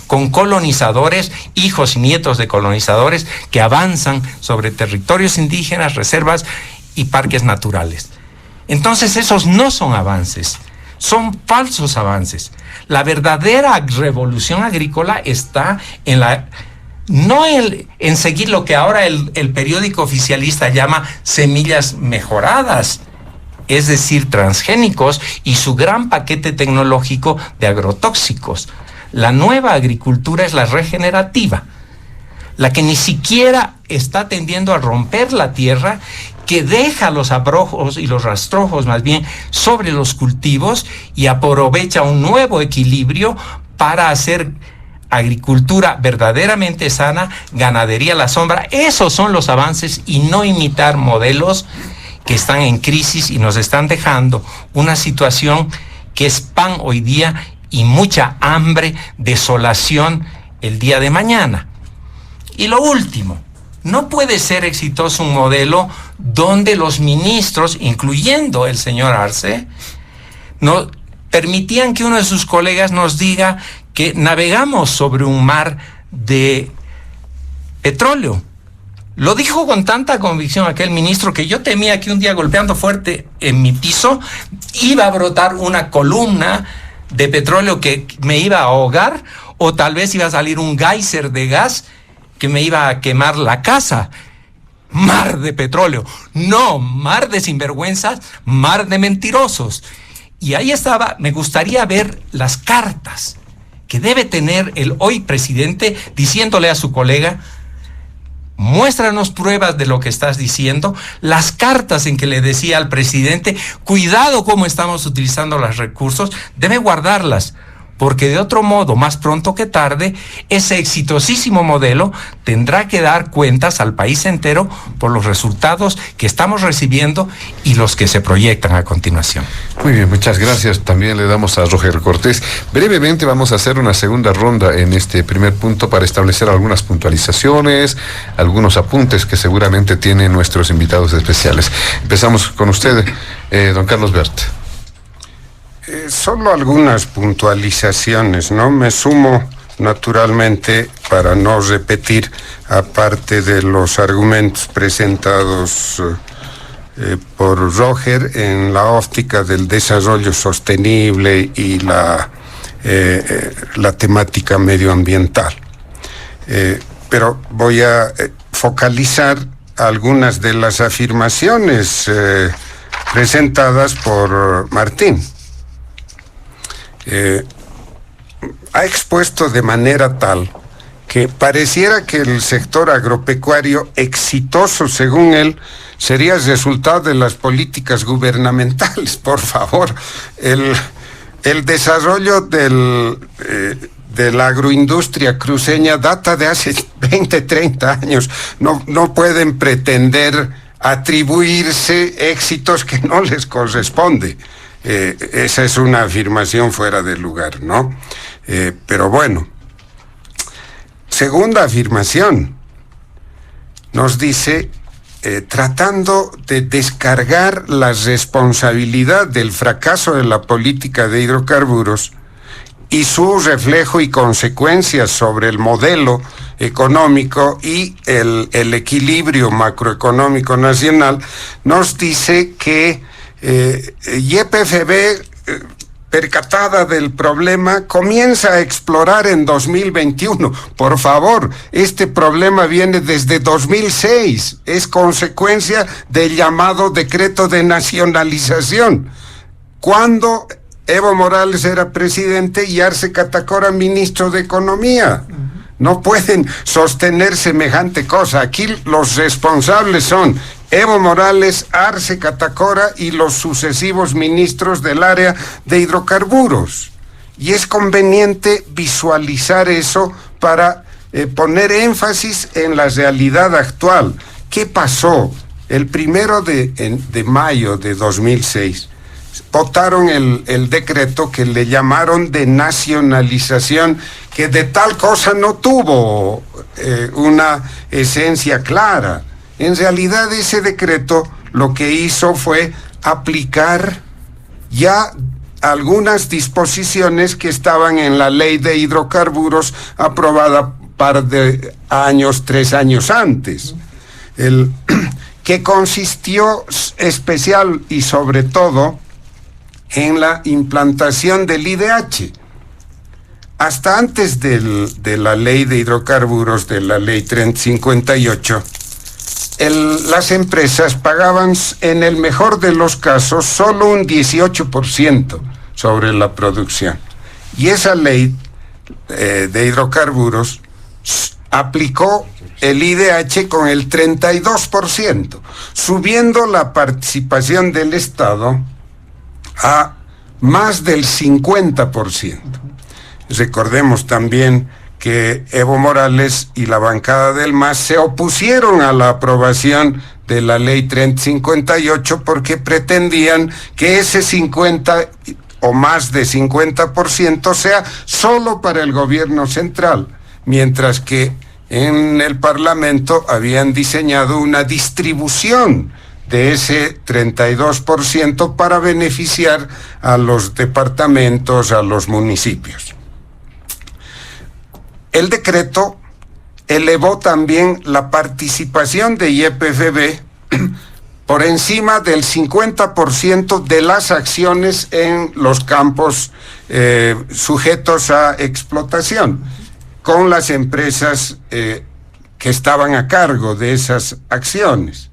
con colonizadores, hijos y nietos de colonizadores que avanzan sobre territorios indígenas, reservas y parques naturales. Entonces esos no son avances, son falsos avances. La verdadera revolución agrícola está en en seguir lo que ahora el periódico oficialista llama semillas mejoradas, es decir, transgénicos y su gran paquete tecnológico de agrotóxicos. La nueva agricultura es la regenerativa, la que ni siquiera está tendiendo a romper la tierra, que deja los abrojos y los rastrojos más bien sobre los cultivos y aprovecha un nuevo equilibrio para hacer agricultura verdaderamente sana, ganadería a la sombra. Esos son los avances y no imitar modelos que están en crisis y nos están dejando una situación que es pan hoy día y mucha hambre, desolación el día de mañana. Y lo último, no puede ser exitoso un modelo donde los ministros, incluyendo el señor Arce, no permitían que uno de sus colegas nos diga que navegamos sobre un mar de petróleo. Lo dijo con tanta convicción aquel ministro que yo temía que un día, golpeando fuerte en mi piso, iba a brotar una columna de petróleo que me iba a ahogar, o tal vez iba a salir un geyser de gas que me iba a quemar la casa. Mar de petróleo. No, mar de sinvergüenzas, mar de mentirosos. Y ahí estaba, me gustaría ver las cartas que debe tener el hoy presidente diciéndole a su colega: muéstranos pruebas de lo que estás diciendo. Las cartas en que le decía al presidente: cuidado cómo estamos utilizando los recursos, debe guardarlas, porque de otro modo, más pronto que tarde, ese exitosísimo modelo tendrá que dar cuentas al país entero por los resultados que estamos recibiendo y los que se proyectan a continuación. Muy bien, muchas gracias. También le damos a Roger Cortés. Brevemente vamos a hacer una segunda ronda en este primer punto para establecer algunas puntualizaciones, algunos apuntes que seguramente tienen nuestros invitados especiales. Empezamos con usted, don Carlos Bert. Solo algunas puntualizaciones, ¿no? Me sumo naturalmente, para no repetir, aparte de los argumentos presentados por Roger en la óptica del desarrollo sostenible y la temática medioambiental. Pero voy a focalizar algunas de las afirmaciones presentadas por Martín. Ha expuesto de manera tal que pareciera que el sector agropecuario exitoso, según él, sería el resultado de las políticas gubernamentales. Por favor, el desarrollo de la agroindustria cruceña data de hace 20, 30 años. No pueden pretender atribuirse éxitos que no les corresponde. Esa es una afirmación fuera de lugar, ¿no? Pero bueno, segunda afirmación, nos dice, tratando de descargar la responsabilidad del fracaso de la política de hidrocarburos y su reflejo y consecuencias sobre el modelo económico y el equilibrio macroeconómico nacional, nos dice que YPFB, percatada del problema, comienza a explorar en 2021. Por favor, este problema viene desde 2006, es consecuencia del llamado decreto de nacionalización. Cuando Evo Morales era presidente y Arce Catacora ministro de Economía. No pueden sostener semejante cosa. Aquí los responsables son Evo Morales, Arce Catacora y los sucesivos ministros del área de hidrocarburos. Y es conveniente visualizar eso para poner énfasis en la realidad actual. ¿Qué pasó? El 1 de mayo de 2006 votaron el decreto que le llamaron de nacionalización, que de tal cosa no tuvo una esencia clara. En realidad ese decreto lo que hizo fue aplicar ya algunas disposiciones que estaban en la ley de hidrocarburos aprobada par de años, 3 años antes, que consistió especial y sobre todo en la implantación del IDH. Hasta antes de la ley de hidrocarburos, de la ley 3058, las empresas pagaban en el mejor de los casos solo un 18% sobre la producción. Y esa ley de hidrocarburos aplicó el IDH con el 32%, subiendo la participación del Estado a más del 50%. Recordemos también que Evo Morales y la bancada del MAS se opusieron a la aprobación de la ley 3058 porque pretendían que ese 50 o más de 50% sea solo para el gobierno central, mientras que en el Parlamento habían diseñado una distribución de ese 32% para beneficiar a los departamentos, a los municipios. El decreto elevó también la participación de YPFB por encima del 50% de las acciones en los campos sujetos a explotación, con las empresas que estaban a cargo de esas acciones.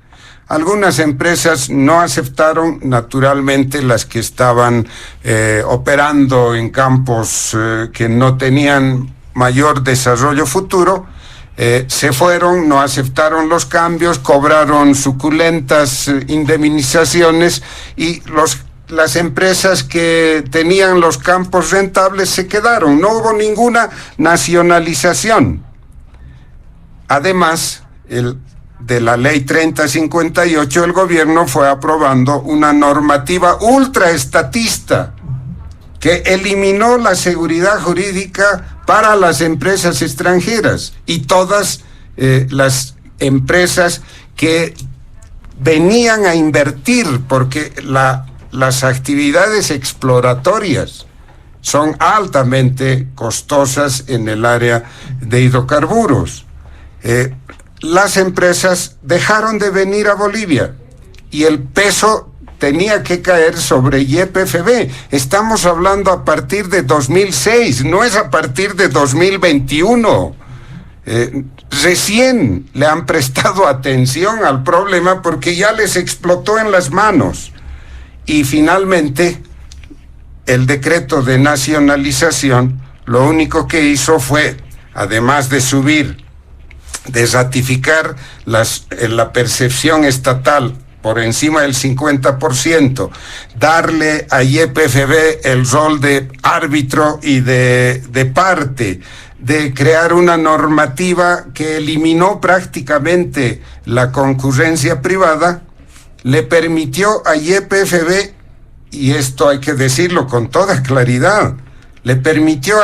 Algunas empresas no aceptaron, naturalmente las que estaban operando en campos que no tenían mayor desarrollo futuro, se fueron, no aceptaron los cambios, cobraron suculentas indemnizaciones y las empresas que tenían los campos rentables se quedaron, no hubo ninguna nacionalización. Además, de la ley 3058, el gobierno fue aprobando una normativa ultraestatista que eliminó la seguridad jurídica para las empresas extranjeras y todas las empresas que venían a invertir, porque las actividades exploratorias son altamente costosas en el área de hidrocarburos. Las empresas dejaron de venir a Bolivia y el peso tenía que caer sobre YPFB. Estamos hablando a partir de 2006, no es a partir de 2021. Recién le han prestado atención al problema porque ya les explotó en las manos. Y finalmente, el decreto de nacionalización lo único que hizo fue, además de subir, de ratificar la percepción estatal por encima del 50%, darle a YPFB el rol de árbitro y de parte, de crear una normativa que eliminó prácticamente la concurrencia privada, le permitió a YPFB, y esto hay que decirlo con toda claridad, le permitió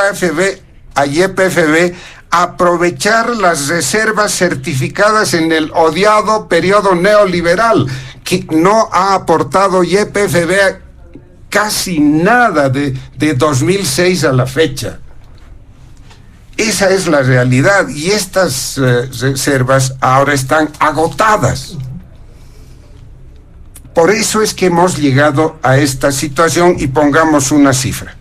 a YPFB aprovechar las reservas certificadas en el odiado periodo neoliberal, que no ha aportado YPFB casi nada de 2006 a la fecha. Esa es la realidad y estas reservas ahora están agotadas. Por eso es que hemos llegado a esta situación y pongamos una cifra.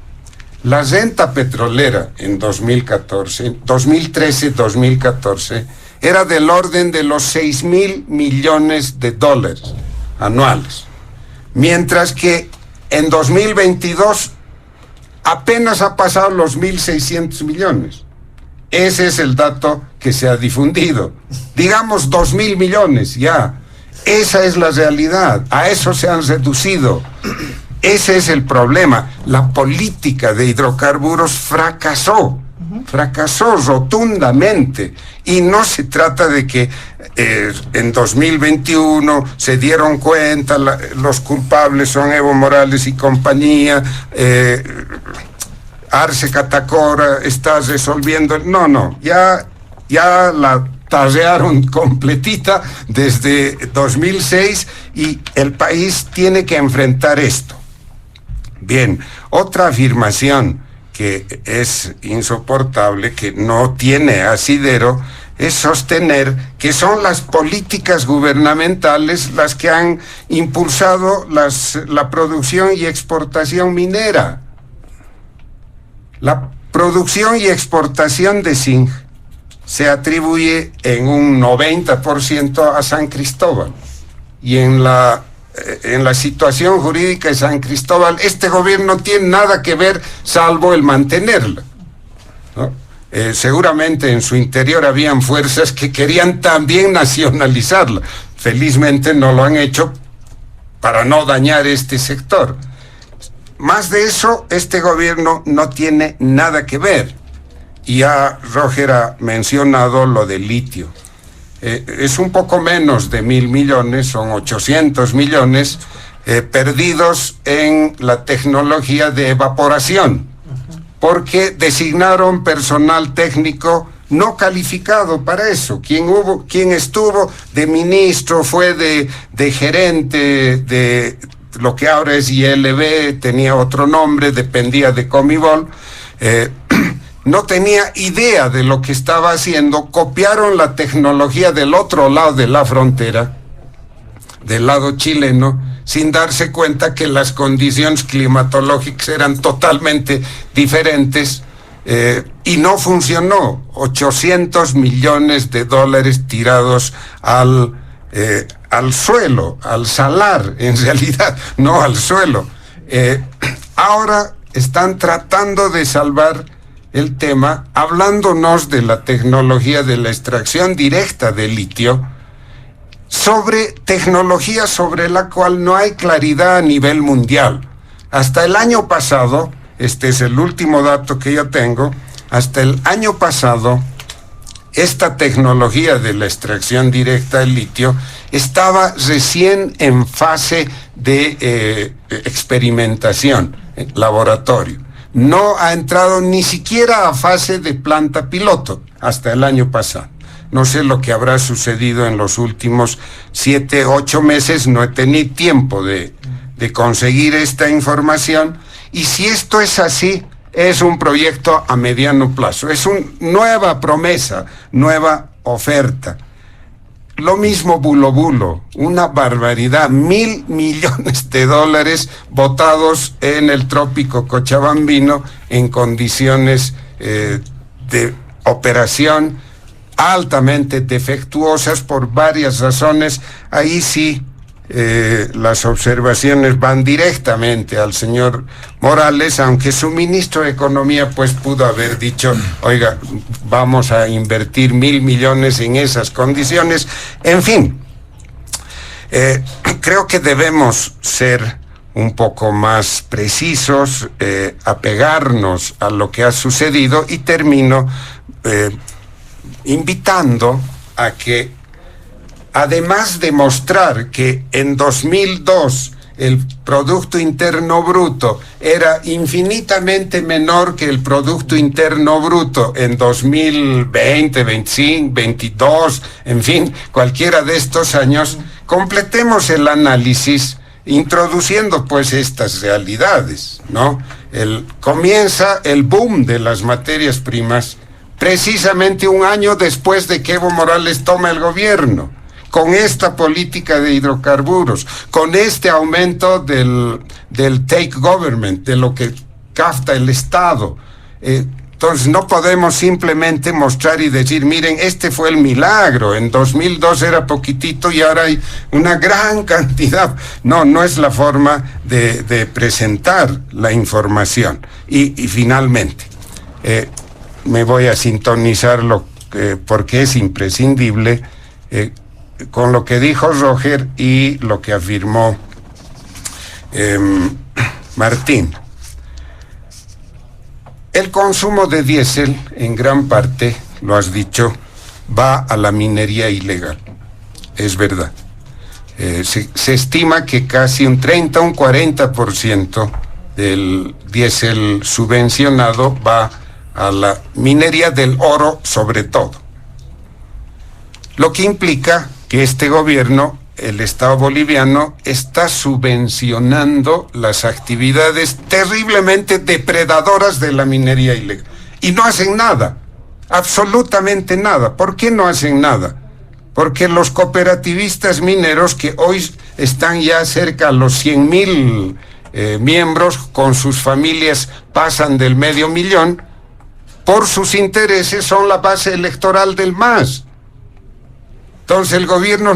La renta petrolera en 2013-2014, era del orden de los 6.000 millones de dólares anuales. Mientras que en 2022 apenas ha pasado los 1.600 millones. Ese es el dato que se ha difundido. Digamos 2.000 millones ya. Esa es la realidad. A eso se han reducido. Ese es el problema. La política de hidrocarburos fracasó rotundamente. Y no se trata de que en 2021 se dieron cuenta, los culpables son Evo Morales y compañía, Arce Catacora está resolviendo. No, ya la tarrearon completita desde 2006 y el país tiene que enfrentar esto. Bien, otra afirmación que es insoportable, que no tiene asidero, es sostener que son las políticas gubernamentales las que han impulsado la producción y exportación minera. La producción y exportación de zinc se atribuye en un 90% a San Cristóbal. Y en la situación jurídica de San Cristóbal, este gobierno no tiene nada que ver salvo el mantenerla, ¿no? Seguramente en su interior habían fuerzas que querían también nacionalizarla. Felizmente no lo han hecho para no dañar este sector. Más de eso, este gobierno no tiene nada que ver. Y ya Roger ha mencionado lo del litio. Es un poco menos de 1.000 millones, son 800 millones perdidos en la tecnología de evaporación, porque designaron personal técnico no calificado para eso. Quien estuvo de ministro, fue de gerente de lo que ahora es ILB, tenía otro nombre, dependía de Comibol, no tenía idea de lo que estaba haciendo, copiaron la tecnología del otro lado de la frontera, del lado chileno, sin darse cuenta que las condiciones climatológicas eran totalmente diferentes, y no funcionó. 800 millones de dólares tirados al suelo, al salar, en realidad, no al suelo. Ahora están tratando de salvar el tema, hablándonos de la tecnología de la extracción directa de litio, sobre tecnología sobre la cual no hay claridad a nivel mundial. Hasta el año pasado, este es el último dato que yo tengo, hasta el año pasado, esta tecnología de la extracción directa del litio estaba recién en fase de experimentación, laboratorio. No ha entrado ni siquiera a fase de planta piloto hasta el año pasado. No sé lo que habrá sucedido en los últimos 7, 8 meses, no he tenido tiempo de conseguir esta información. Y si esto es así, es un proyecto a mediano plazo, es una nueva promesa, nueva oferta. Lo mismo Bulo Bulo, una barbaridad, 1.000 millones de dólares botados en el trópico cochabambino en condiciones de operación altamente defectuosas por varias razones. Ahí sí las observaciones van directamente al señor Morales, aunque su ministro de Economía pues pudo haber dicho, oiga, vamos a invertir 1.000 millones en esas condiciones. En fin, creo que debemos ser un poco más precisos, apegarnos a lo que ha sucedido, y termino invitando a que, además de mostrar que en 2002 el Producto Interno Bruto era infinitamente menor que el Producto Interno Bruto en 2020, 25, 22, en fin, cualquiera de estos años, completemos el análisis introduciendo pues estas realidades, ¿no? Comienza el boom de las materias primas precisamente un año después de que Evo Morales toma el gobierno, con esta política de hidrocarburos, con este aumento del take government, de lo que capta el Estado. Entonces no podemos simplemente mostrar y decir, miren, este fue el milagro, en 2002 era poquitito y ahora hay una gran cantidad. No es la forma de presentar la información. Y finalmente, me voy a sintonizar porque es imprescindible con lo que dijo Roger y lo que afirmó Martín. El consumo de diésel, en gran parte, lo has dicho, va a la minería ilegal. Es verdad. Se estima que casi un 30, un 40% del diésel subvencionado va a la minería del oro, sobre todo. Lo que implica que este gobierno, el Estado boliviano, está subvencionando las actividades terriblemente depredadoras de la minería ilegal. Y no hacen nada, absolutamente nada. ¿Por qué no hacen nada? Porque los cooperativistas mineros, que hoy están ya cerca a los 100,000 miembros, con sus familias pasan del 500,000, por sus intereses son la base electoral del MAS. Entonces el gobierno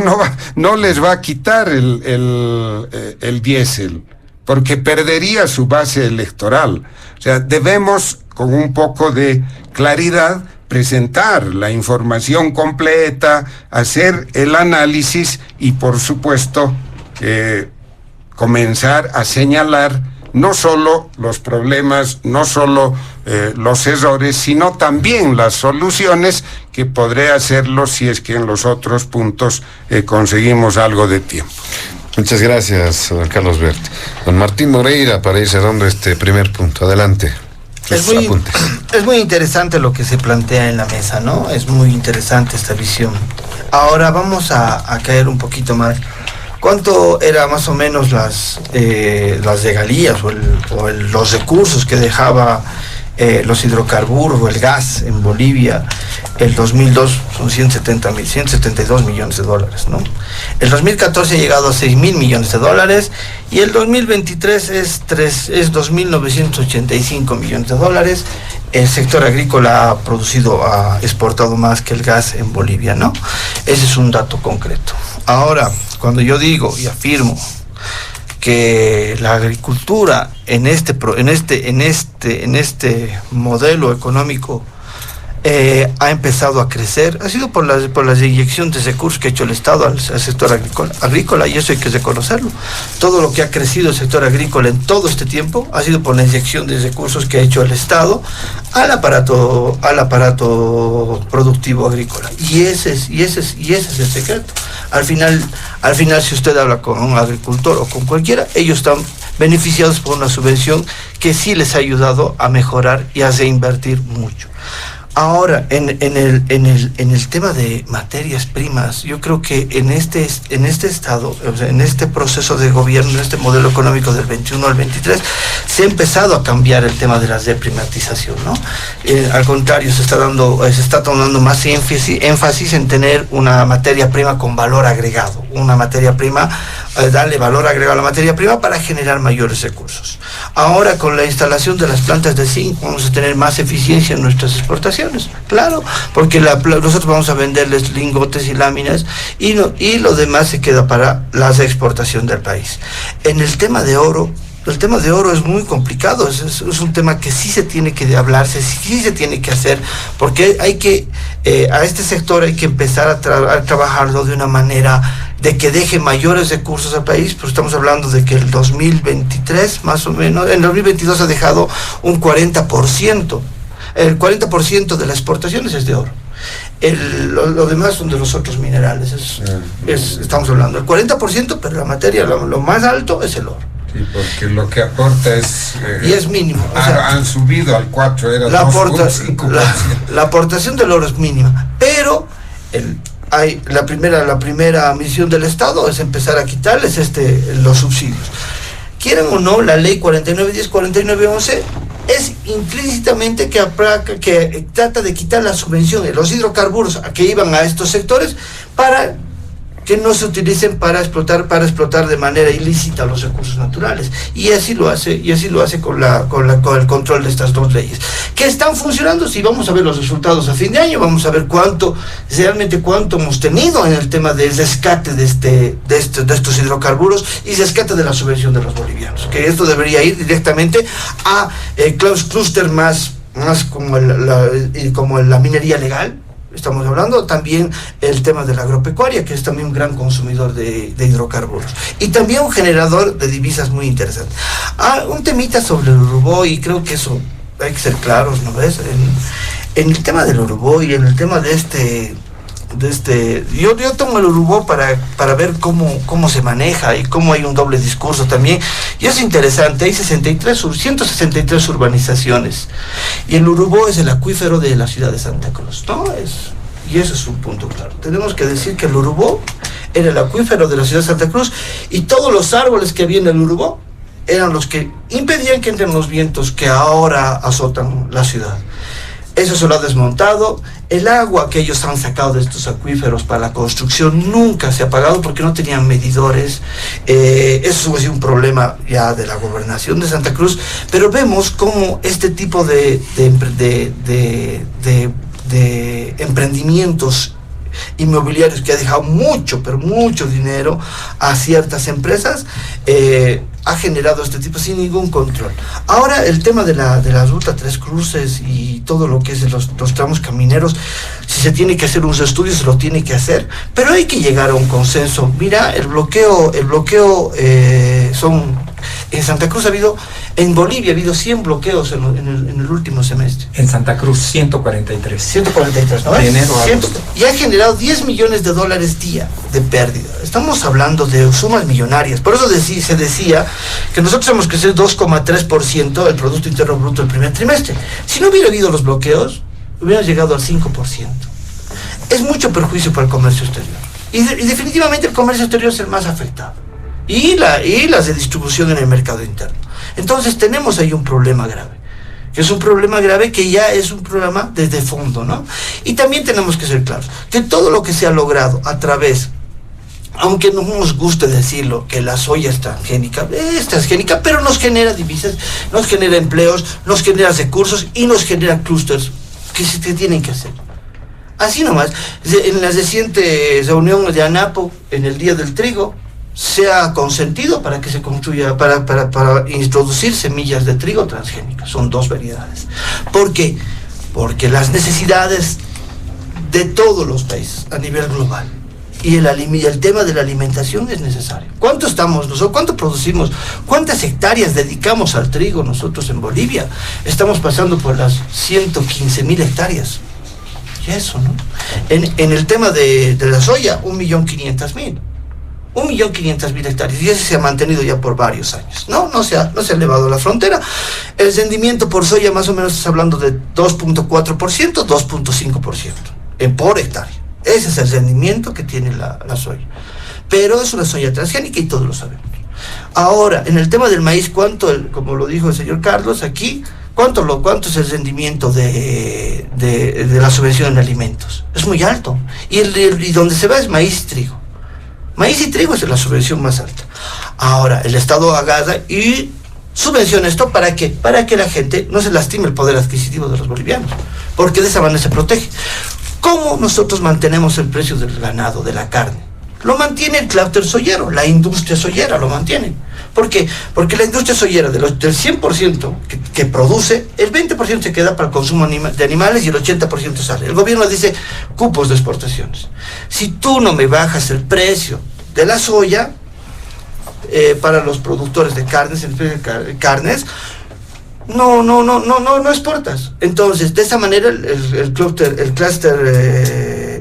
no les va a quitar el diésel, porque perdería su base electoral. O sea, debemos, con un poco de claridad, presentar la información completa, hacer el análisis y, por supuesto, comenzar a señalar no solo los problemas, no solo los errores, sino también las soluciones, que podré hacerlo si es que en los otros puntos conseguimos algo de tiempo. Muchas gracias, don Carlos Bert. Don Martín Moreira, para ir cerrando este primer punto. Adelante. Es muy interesante lo que se plantea en la mesa, ¿no? Es muy interesante esta visión. Ahora vamos a caer un poquito más. ¿Cuánto era más o menos las regalías los recursos que dejaba los hidrocarburos o el gas en Bolivia? El 2002 son 172 millones de dólares, ¿no? El 2014 ha llegado a 6.000 millones de dólares y el 2023 es 2.985 millones de dólares. El sector agrícola ha exportado más que el gas en Bolivia, ¿no? Ese es un dato concreto. Ahora, cuando yo digo y afirmo que la agricultura en este modelo económico ha empezado a crecer, ha sido por la inyección de recursos que ha hecho el Estado al sector agrícola, y eso hay que reconocerlo. Todo lo que ha crecido el sector agrícola en todo este tiempo ha sido por la inyección de recursos que ha hecho el Estado al aparato productivo agrícola. Y ese es el secreto. Al final, si usted habla con un agricultor o con cualquiera, ellos están beneficiados por una subvención que sí les ha ayudado a mejorar y a reinvertir mucho. Ahora, en el tema de materias primas, yo creo que en este estado, o sea, en este proceso de gobierno, en este modelo económico del 21 al 23, se ha empezado a cambiar el tema de la desprivatización, ¿no? Al contrario, se está dando más énfasis en tener una materia prima con valor agregado, darle valor agregado a la materia prima para generar mayores recursos. Ahora, con la instalación de las plantas de zinc, vamos a tener más eficiencia en nuestras exportaciones, claro, porque nosotros vamos a venderles lingotes y láminas y lo demás se queda para la exportación del país. En el tema de oro, es muy complicado, es un tema que sí se tiene que hablarse, sí se tiene que hacer, porque a este sector hay que empezar a trabajarlo de una manera de que deje mayores recursos al país, pero estamos hablando de que el 2023, más o menos, en el 2022 ha dejado un 40%, el 40% de las exportaciones es de oro. Lo demás son de los otros minerales, estamos hablando del 40%, pero la materia, lo más alto es el oro. Sí, porque lo que aporta es... y es mínimo. Han subido al 4, era 2.5%. La aportación del oro es mínima, pero la primera misión del Estado es empezar a quitarles los subsidios. Quieran o no, la ley 4910, 4911 es implícitamente que trata de quitar las subvenciones, los hidrocarburos que iban a estos sectores para que no se utilicen para explotar de manera ilícita los recursos naturales. Y así lo hace con el control de estas dos leyes, que están funcionando. Si vamos a ver los resultados a fin de año, vamos a ver realmente cuánto hemos tenido en el tema del rescate de estos hidrocarburos y rescate de la subvención de los bolivianos, que esto debería ir directamente a clúster más como la minería legal. Estamos hablando también el tema de la agropecuaria, que es también un gran consumidor de hidrocarburos y también un generador de divisas muy interesante. Un temita sobre el Uruboy, y creo que eso hay que ser claros, ¿no ves? En el tema del Uruboy, en el tema de yo tomo el Uruboy para ver cómo se maneja y cómo hay un doble discurso también, y es interesante. Hay 163 urbanizaciones, y el Uruboy es el acuífero de la ciudad de Santa Cruz, ¿no? Y eso es un punto claro. Tenemos que decir que el Uruboy era el acuífero de la ciudad de Santa Cruz, y todos los árboles que había en el Uruboy eran los que impedían que entren los vientos que ahora azotan la ciudad. Eso se lo ha desmontado. El agua que ellos han sacado de estos acuíferos para la construcción nunca se ha pagado porque no tenían medidores. Eso ha sido un problema ya de la gobernación de Santa Cruz. Pero vemos cómo este tipo de emprendimientos inmobiliarios, que ha dejado mucho, pero mucho dinero a ciertas empresas, ha generado este tipo sin ningún control. Ahora el tema de la ruta Tres Cruces y todo lo que es los tramos camineros, si se tiene que hacer unos estudios, se lo tiene que hacer, pero hay que llegar a un consenso. Mira, el bloqueo en Santa Cruz en Bolivia ha habido 100 bloqueos en el último semestre. En Santa Cruz 143. 143, ¿no? De enero a agosto. Y ha generado $10 millones día de pérdida. Estamos hablando de sumas millonarias. Por eso se decía que nosotros hemos crecido 2,3% el Producto Interno Bruto el primer trimestre. Si no hubiera habido los bloqueos, hubiera llegado al 5%. Es mucho perjuicio para el comercio exterior. Y definitivamente el comercio exterior es el más afectado. Y las de distribución en el mercado interno. Entonces tenemos ahí un problema grave, que es un problema grave que ya es un problema desde fondo, ¿no? Y también tenemos que ser claros, que todo lo que se ha logrado a través, aunque no nos guste decirlo, que la soya es transgénica, pero nos genera divisas, nos genera empleos, nos genera recursos y nos genera clústeres que se tienen que hacer. Así nomás, en la reciente reunión de ANAPO, en el Día del Trigo, se ha consentido para que se construya, para introducir semillas de trigo transgénicas. Son 2 variedades. ¿Por qué? Porque las necesidades de todos los países a nivel global y el tema de la alimentación es necesario. ¿Cuánto producimos? ¿Cuántas hectáreas dedicamos al trigo nosotros en Bolivia? Estamos pasando por las 115.000 hectáreas. Y eso, ¿no? En el tema de la soya, 1.500.000. 1.500.000 hectáreas, y ese se ha mantenido ya por varios años. No se ha elevado la frontera. El rendimiento por soya más o menos está hablando de 2.4%, 2.5% por hectárea. Ese es el rendimiento que tiene la soya. Pero es una soya transgénica y todos lo sabemos. Ahora, en el tema del maíz, como lo dijo el señor Carlos aquí, ¿cuánto es el rendimiento de la subvención en alimentos? Es muy alto. Y donde se va es maíz y trigo. Maíz y trigo es la subvención más alta. Ahora, el Estado agarra y subvenciona esto para que la gente no se lastime el poder adquisitivo de los bolivianos, porque de esa manera se protege. ¿Cómo nosotros mantenemos el precio del ganado, de la carne? Lo mantiene el clúster soyero, la industria soyera lo mantiene. ¿Por qué? Porque la industria soyera, del 100% que produce, el 20% se queda para el consumo de animales y el 80% sale. El gobierno dice cupos de exportaciones. Si tú no me bajas el precio de la soya para los productores de carnes, no exportas. Entonces, de esa manera el clúster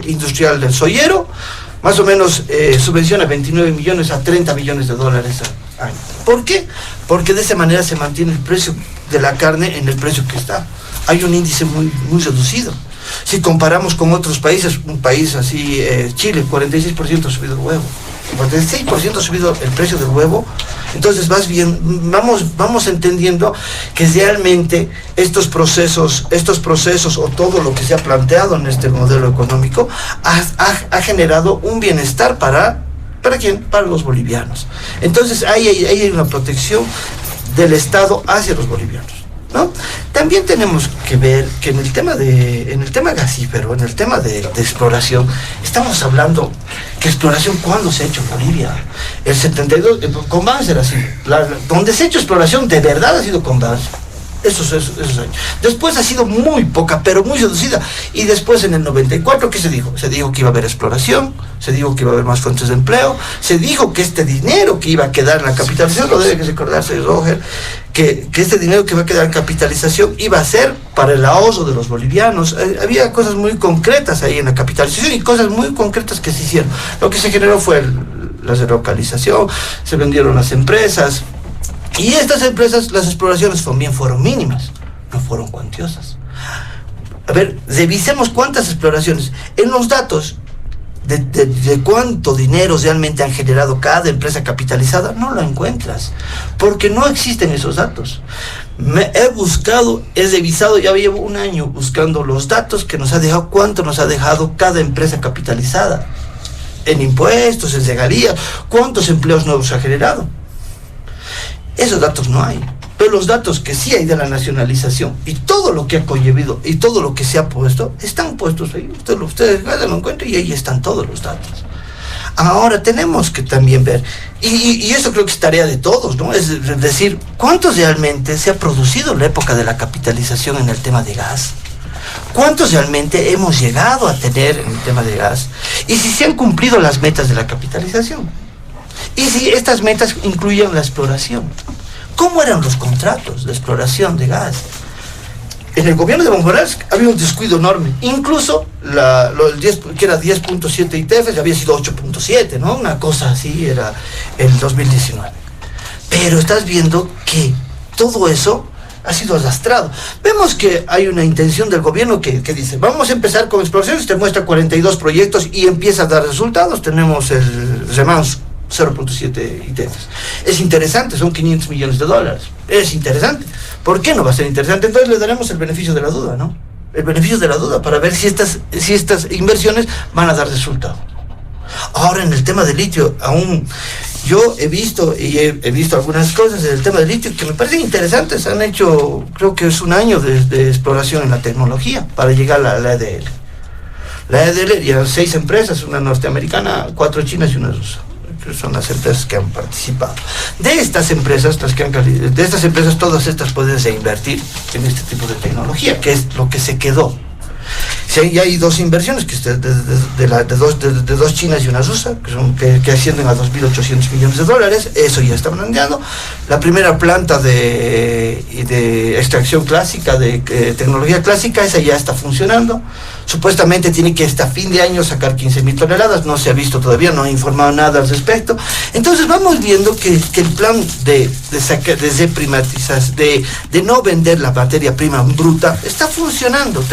industrial del soyero más o menos subvenciona 29 millones a 30 millones de dólares al año. ¿Por qué? Porque de esa manera se mantiene el precio de la carne en el precio que está. Hay un índice muy reducido. Si comparamos con otros países, un país así, Chile, 46% ha subido el huevo. 46% ha subido el precio del huevo. Entonces vamos entendiendo que realmente estos procesos o todo lo que se ha planteado en este modelo económico ha generado un bienestar ¿para quién? Para los bolivianos. Entonces hay una protección del Estado hacia los bolivianos, ¿no? También tenemos que ver que en el tema gasífero, en el tema de exploración, estamos hablando que exploración, ¿cuándo se ha hecho en Bolivia? El 72, con Vance era así, donde se ha hecho exploración de verdad ha sido con Vance. Esos años. Después ha sido muy poca, pero muy reducida. Y después en el 94, ¿qué se dijo? Se dijo que iba a haber exploración, se dijo que iba a haber más fuentes de empleo, se dijo que este dinero que iba a quedar en la capitalización, lo debe recordarse Roger, que este dinero que iba a quedar en capitalización iba a ser para el ahorro de los bolivianos. Había cosas muy concretas ahí en la capitalización y cosas muy concretas que se hicieron. Lo que se generó fue la relocalización, se vendieron las empresas. Y estas empresas, las exploraciones también fueron mínimas, no fueron cuantiosas. A ver, revisemos cuántas exploraciones. En los datos de cuánto dinero realmente han generado cada empresa capitalizada, no lo encuentras, porque no existen esos datos. He buscado, he revisado, ya llevo un año buscando los datos que nos ha dejado, cuánto nos ha dejado cada empresa capitalizada, en impuestos, en regalías, cuántos empleos nuevos ha generado. Esos datos no hay, pero los datos que sí hay de la nacionalización y todo lo que ha conllevido y todo lo que se ha puesto, están puestos ahí. Ustedes lo encuentran y ahí están todos los datos. Ahora tenemos que también ver, y eso creo que es tarea de todos, ¿no? Es decir, ¿cuánto realmente se ha producido en la época de la capitalización en el tema de gas? ¿Cuántos realmente hemos llegado a tener en el tema de gas? Y si se han cumplido las metas de la capitalización. Y si estas metas incluyen la exploración. ¿Cómo eran los contratos de exploración de gas? En el gobierno de Evo Morales había un descuido enorme. Incluso que era 10.7 ITF, ya había sido 8.7, ¿no? Una cosa así era el 2019. Pero estás viendo que todo eso ha sido arrastrado. Vemos que hay una intención del gobierno que dice, vamos a empezar con exploraciones, te muestra 42 proyectos y empieza a dar resultados. Tenemos el remanso. 0.7 ITFs. Es interesante, son 500 millones de dólares. Es interesante. ¿Por qué no va a ser interesante? Entonces le daremos el beneficio de la duda, ¿no? El beneficio de la duda para ver si estas inversiones van a dar resultado. Ahora en el tema del litio, aún yo he visto algunas cosas en el tema del litio que me parecen interesantes. Han hecho, creo que es un año de exploración en la tecnología para llegar a la EDL. La EDL ya 6 empresas, una norteamericana, 4 chinas y una rusa. Son las empresas que han participado. De estas empresas, todas estas pueden invertir en este tipo de tecnología, que es lo que se quedó. Ya hay 2 inversiones que de 2 chinas y una rusa, que ascienden a 2.800 millones de dólares. Eso ya está planteado. La primera planta de extracción clásica, de tecnología clásica, esa ya está funcionando. Supuestamente tiene que hasta fin de año sacar 15.000 toneladas, no se ha visto todavía, no ha informado nada al respecto. Entonces vamos viendo que el plan de reprimatizar, de no vender la materia prima bruta, está funcionando.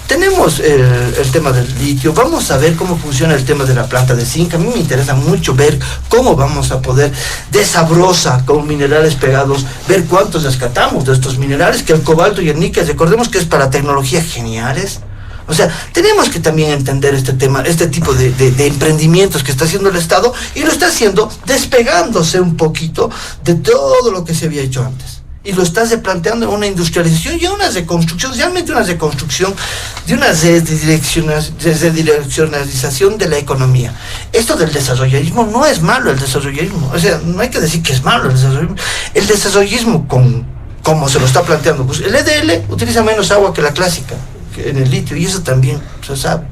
Tenemos el tema del litio, vamos a ver cómo funciona el tema de la planta de zinc. A mí me interesa mucho ver cómo vamos a poder de sabrosa con minerales pegados, ver cuántos rescatamos de estos minerales, que el cobalto y el níquel, recordemos que es para tecnologías geniales. O sea, tenemos que también entender este tema, este tipo de emprendimientos que está haciendo el Estado, y lo está haciendo despegándose un poquito de todo lo que se había hecho antes. Y lo está replanteando en una industrialización y una reconstrucción, realmente una reconstrucción de una redireccionalización de la economía. Esto del desarrollismo no es malo, el desarrollismo. O sea, no hay que decir que es malo el desarrollismo. El desarrollismo, como se lo está planteando, pues el EDL utiliza menos agua que la clásica, en el litio, y eso también se sabe.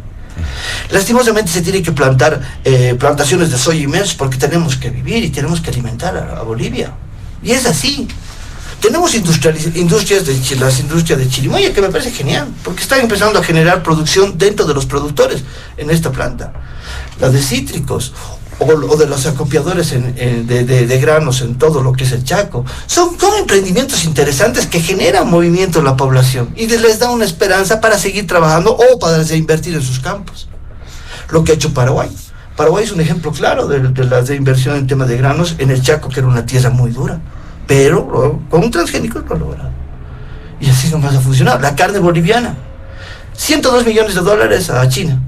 Lastimosamente se tiene que plantar plantaciones de soya inmensas porque tenemos que vivir y tenemos que alimentar a Bolivia, y es así. Tenemos las industrias de Chirimoya, que me parece genial, porque están empezando a generar producción dentro de los productores en esta planta. La de cítricos, o de los acopiadores de granos en todo lo que es el Chaco. Son emprendimientos interesantes que generan movimiento en la población y les da una esperanza para seguir trabajando o para invertir en sus campos. Lo que ha hecho Paraguay. Paraguay es un ejemplo claro de la inversión en temas de granos en el Chaco, que era una tierra muy dura, pero con un transgénico lo ha logrado. Y así nomás ha funcionado. La carne boliviana, $102 millones a China.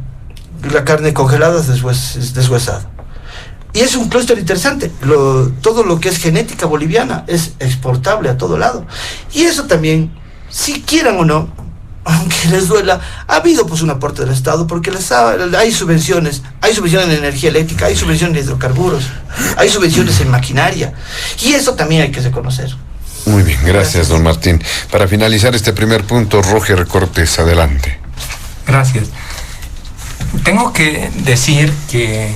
La carne congelada es deshuesada. Y es un clúster interesante. Todo lo que es genética boliviana es exportable a todo lado. Y eso también, si quieran o no, aunque les duela, ha habido pues un aporte del Estado, porque hay subvenciones en energía eléctrica, hay subvenciones en hidrocarburos, hay subvenciones en maquinaria. Y eso también hay que reconocer. Muy bien, gracias, don Martín. Para finalizar este primer punto, Roger Cortés, adelante. Gracias. Tengo que decir que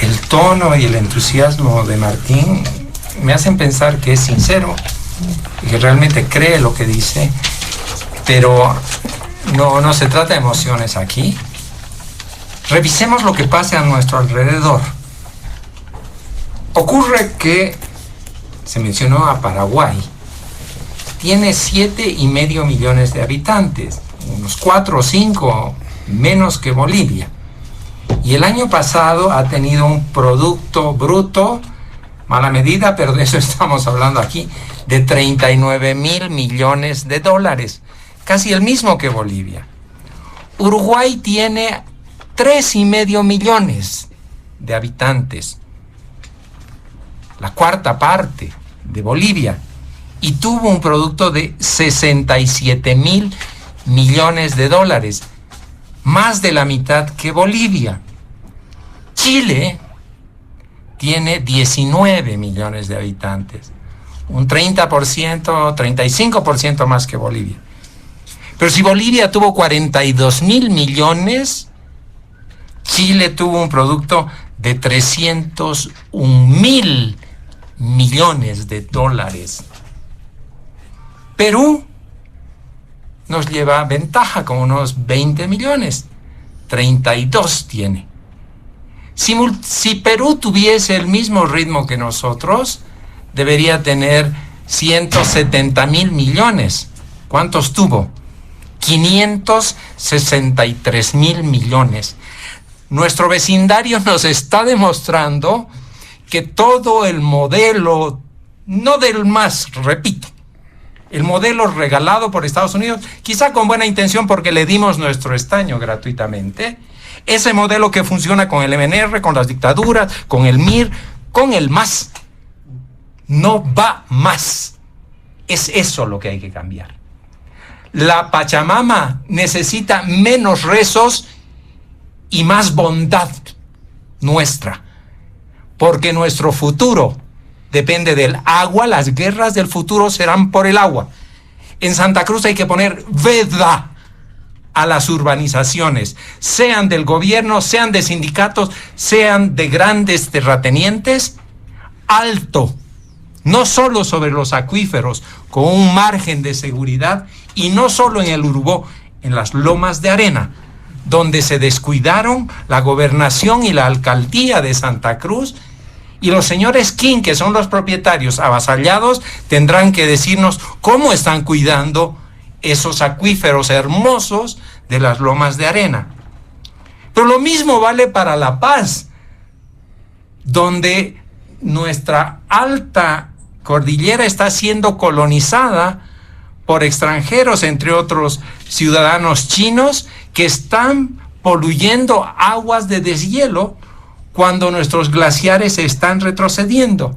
el tono y el entusiasmo de Martín me hacen pensar que es sincero y que realmente cree lo que dice, pero no se trata de emociones aquí. Revisemos lo que pasa a nuestro alrededor. Ocurre que se mencionó a Paraguay. Tiene 7,5 millones de habitantes, unos 4 o 5 menos que Bolivia. Y el año pasado ha tenido un producto bruto, mala medida, pero de eso estamos hablando aquí, de 39,000 millones de dólares, casi el mismo que Bolivia. Uruguay tiene 3,5 millones de habitantes, la cuarta parte de Bolivia, y tuvo un producto de 67,000 millones de dólares, más de la mitad que Bolivia. Chile tiene 19 millones de habitantes, un 30%, 35% más que Bolivia. Pero si Bolivia tuvo 42,000 millones, Chile tuvo un producto de 301,000 millones de dólares. Perú nos lleva ventaja con unos 20 millones, 32 tiene. Si Perú tuviese el mismo ritmo que nosotros, debería tener 170,000 millones. ¿Cuántos tuvo? 563,000 millones. Nuestro vecindario nos está demostrando que todo el modelo, no del MAS, repito, el modelo regalado por Estados Unidos, quizá con buena intención porque le dimos nuestro estaño gratuitamente, ese modelo que funciona con el MNR, con las dictaduras, con el MIR, con el MAS, no va más. Es eso lo que hay que cambiar. La Pachamama necesita menos rezos y más bondad nuestra, porque nuestro futuro depende del agua. Las guerras del futuro serán por el agua. En Santa Cruz hay que poner veda a las urbanizaciones, sean del gobierno, sean de sindicatos, sean de grandes terratenientes, alto, no solo sobre los acuíferos, con un margen de seguridad, y no solo en el Urubó, en las lomas de arena, donde se descuidaron la gobernación y la alcaldía de Santa Cruz, y los señores King, que son los propietarios avasallados, tendrán que decirnos cómo están cuidando esos acuíferos hermosos de las lomas de arena. Pero lo mismo vale para La Paz, donde nuestra alta cordillera está siendo colonizada por extranjeros, entre otros ciudadanos chinos, que están poluyendo aguas de deshielo cuando nuestros glaciares se están retrocediendo.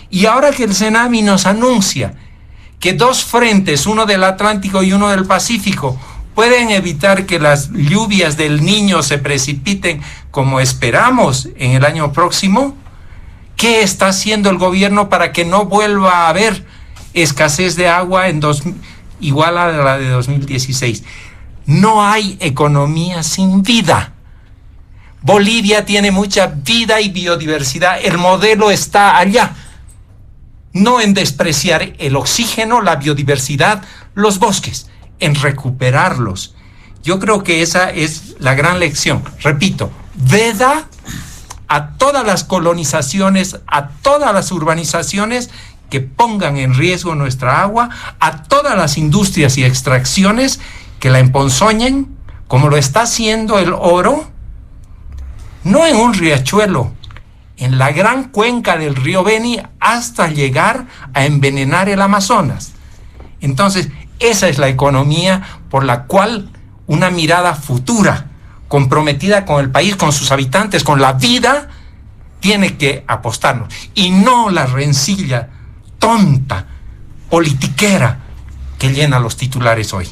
Y ahora que el CENAMI nos anuncia que 2 frentes, uno del Atlántico y uno del Pacífico, pueden evitar que las lluvias del Niño se precipiten como esperamos en el año próximo, ¿qué está haciendo el gobierno para que no vuelva a haber escasez de agua igual a la de 2016? No hay economía sin vida. Bolivia tiene mucha vida y biodiversidad. El modelo está allá. No en despreciar el oxígeno, la biodiversidad, los bosques, en recuperarlos. Yo creo que esa es la gran lección. Repito, veda a todas las colonizaciones, a todas las urbanizaciones que pongan en riesgo nuestra agua, a todas las industrias y extracciones que la emponzoñen, como lo está haciendo el oro, no en un riachuelo, en la gran cuenca del río Beni, hasta llegar a envenenar el Amazonas. Entonces, esa es la economía por la cual una mirada futura, comprometida con el país, con sus habitantes, con la vida, tiene que apostarnos. Y no la rencilla tonta, politiquera, que llena los titulares hoy.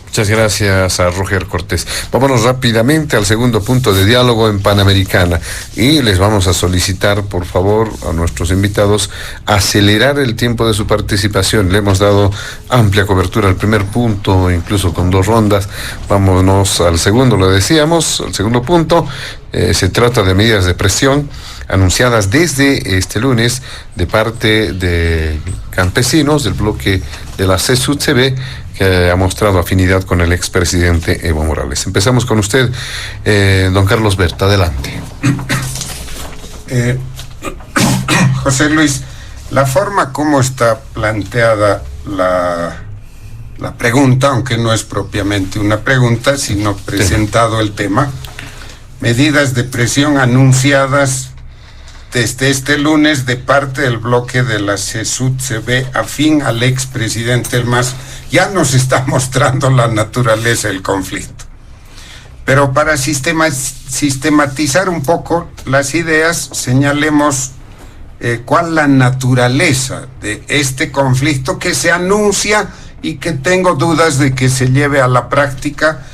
Muchas gracias a Roger Cortés. Vámonos rápidamente al segundo punto de diálogo en Panamericana y les vamos a solicitar, por favor, a nuestros invitados acelerar el tiempo de su participación. Le hemos dado amplia cobertura al primer punto, incluso con 2 rondas. Vámonos al segundo, lo decíamos, al segundo punto. Se trata de medidas de presión anunciadas desde este lunes de parte de campesinos del bloque de la CSUCB, que ha mostrado afinidad con el expresidente Evo Morales. Empezamos con usted, don Carlos Berta, adelante. José Luis, la forma como está planteada la pregunta, aunque no es propiamente una pregunta, sino presentado el tema, medidas de presión anunciadas desde este lunes de parte del bloque de la CSUCB afín al expresidente El MAS, ya nos está mostrando la naturaleza del conflicto. Pero para sistematizar un poco las ideas, señalemos cuál la naturaleza de este conflicto que se anuncia y que tengo dudas de que se lleve a la práctica,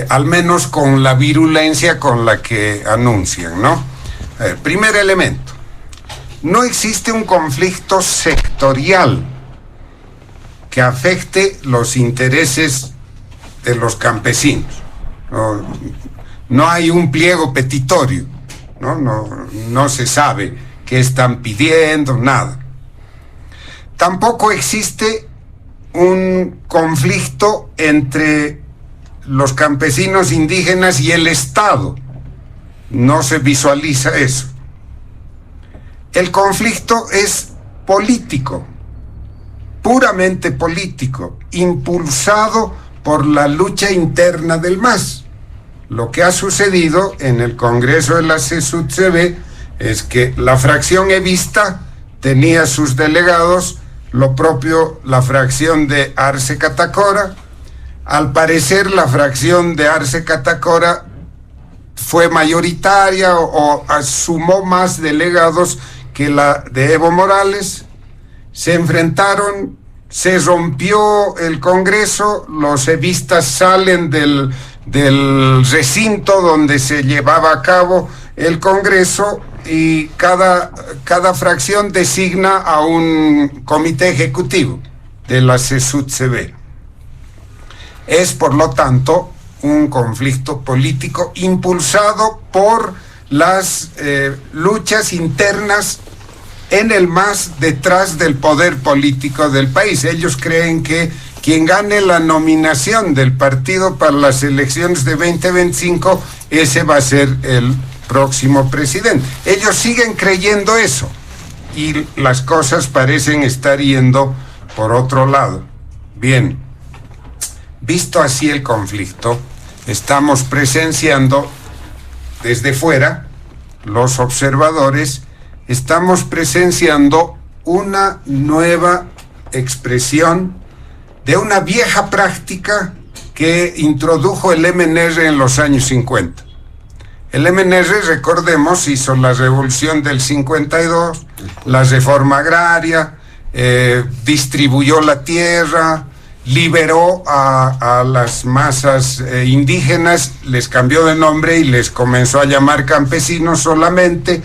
al menos con la virulencia con la que anuncian, ¿no? Primer elemento, no existe un conflicto sectorial que afecte los intereses de los campesinos. No hay un pliego petitorio, no se sabe qué están pidiendo, nada. Tampoco existe un conflicto entre los campesinos indígenas y el Estado. No se visualiza eso. El conflicto es político, puramente político, impulsado por la lucha interna del MAS. Lo que ha sucedido en el Congreso de la CSUCB es que la fracción evista tenía sus delegados, lo propio la fracción de Arce Catacora. Al parecer la fracción de Arce Catacora fue mayoritaria o sumó más delegados que la de Evo Morales. Se enfrentaron, se rompió el Congreso, los evistas salen del recinto donde se llevaba a cabo el Congreso y cada fracción designa a un comité ejecutivo de la CSUCB. Es, por lo tanto, un conflicto político impulsado por las luchas internas en el MAS detrás del poder político del país. Ellos creen que quien gane la nominación del partido para las elecciones de 2025, ese va a ser el próximo presidente. Ellos siguen creyendo eso y las cosas parecen estar yendo por otro lado. Bien, visto así el conflicto, estamos presenciando desde fuera, los observadores, estamos presenciando una nueva expresión de una vieja práctica que introdujo el MNR en los años 50. El MNR, recordemos, hizo la revolución del 52, la reforma agraria, distribuyó la tierra, liberó a las masas indígenas, les cambió de nombre y les comenzó a llamar campesinos solamente,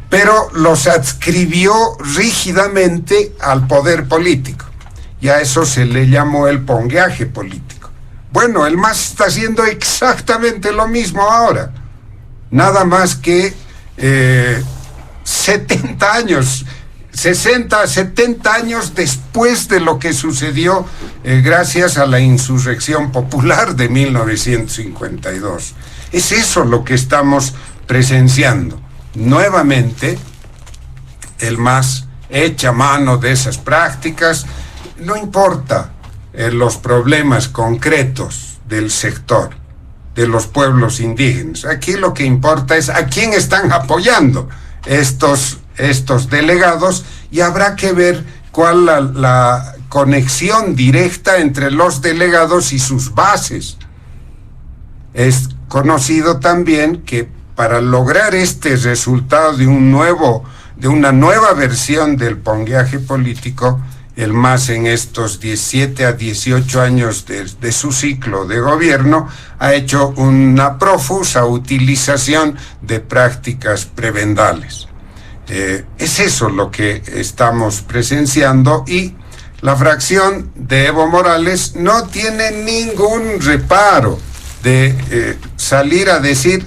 pero los adscribió rígidamente al poder político. Y a eso se le llamó el pongueaje político. Bueno, el MAS está haciendo exactamente lo mismo ahora. Nada más que 70 años, 60, 70 años después de lo que sucedió gracias a la insurrección popular de 1952. Es eso lo que estamos presenciando. nuevamente el MAS echa mano de esas prácticas, no importa los problemas concretos del sector, de los pueblos indígenas. Aquí lo que importa es a quién están apoyando estos delegados, y habrá que ver cuál la conexión directa entre los delegados y sus bases. Es conocido también que para lograr este resultado de una nueva versión del pongueaje político, el MAS en estos 17 a 18 años de su ciclo de gobierno ha hecho una profusa utilización de prácticas prebendales. Es eso lo que estamos presenciando, y la fracción de Evo Morales no tiene ningún reparo de salir a decir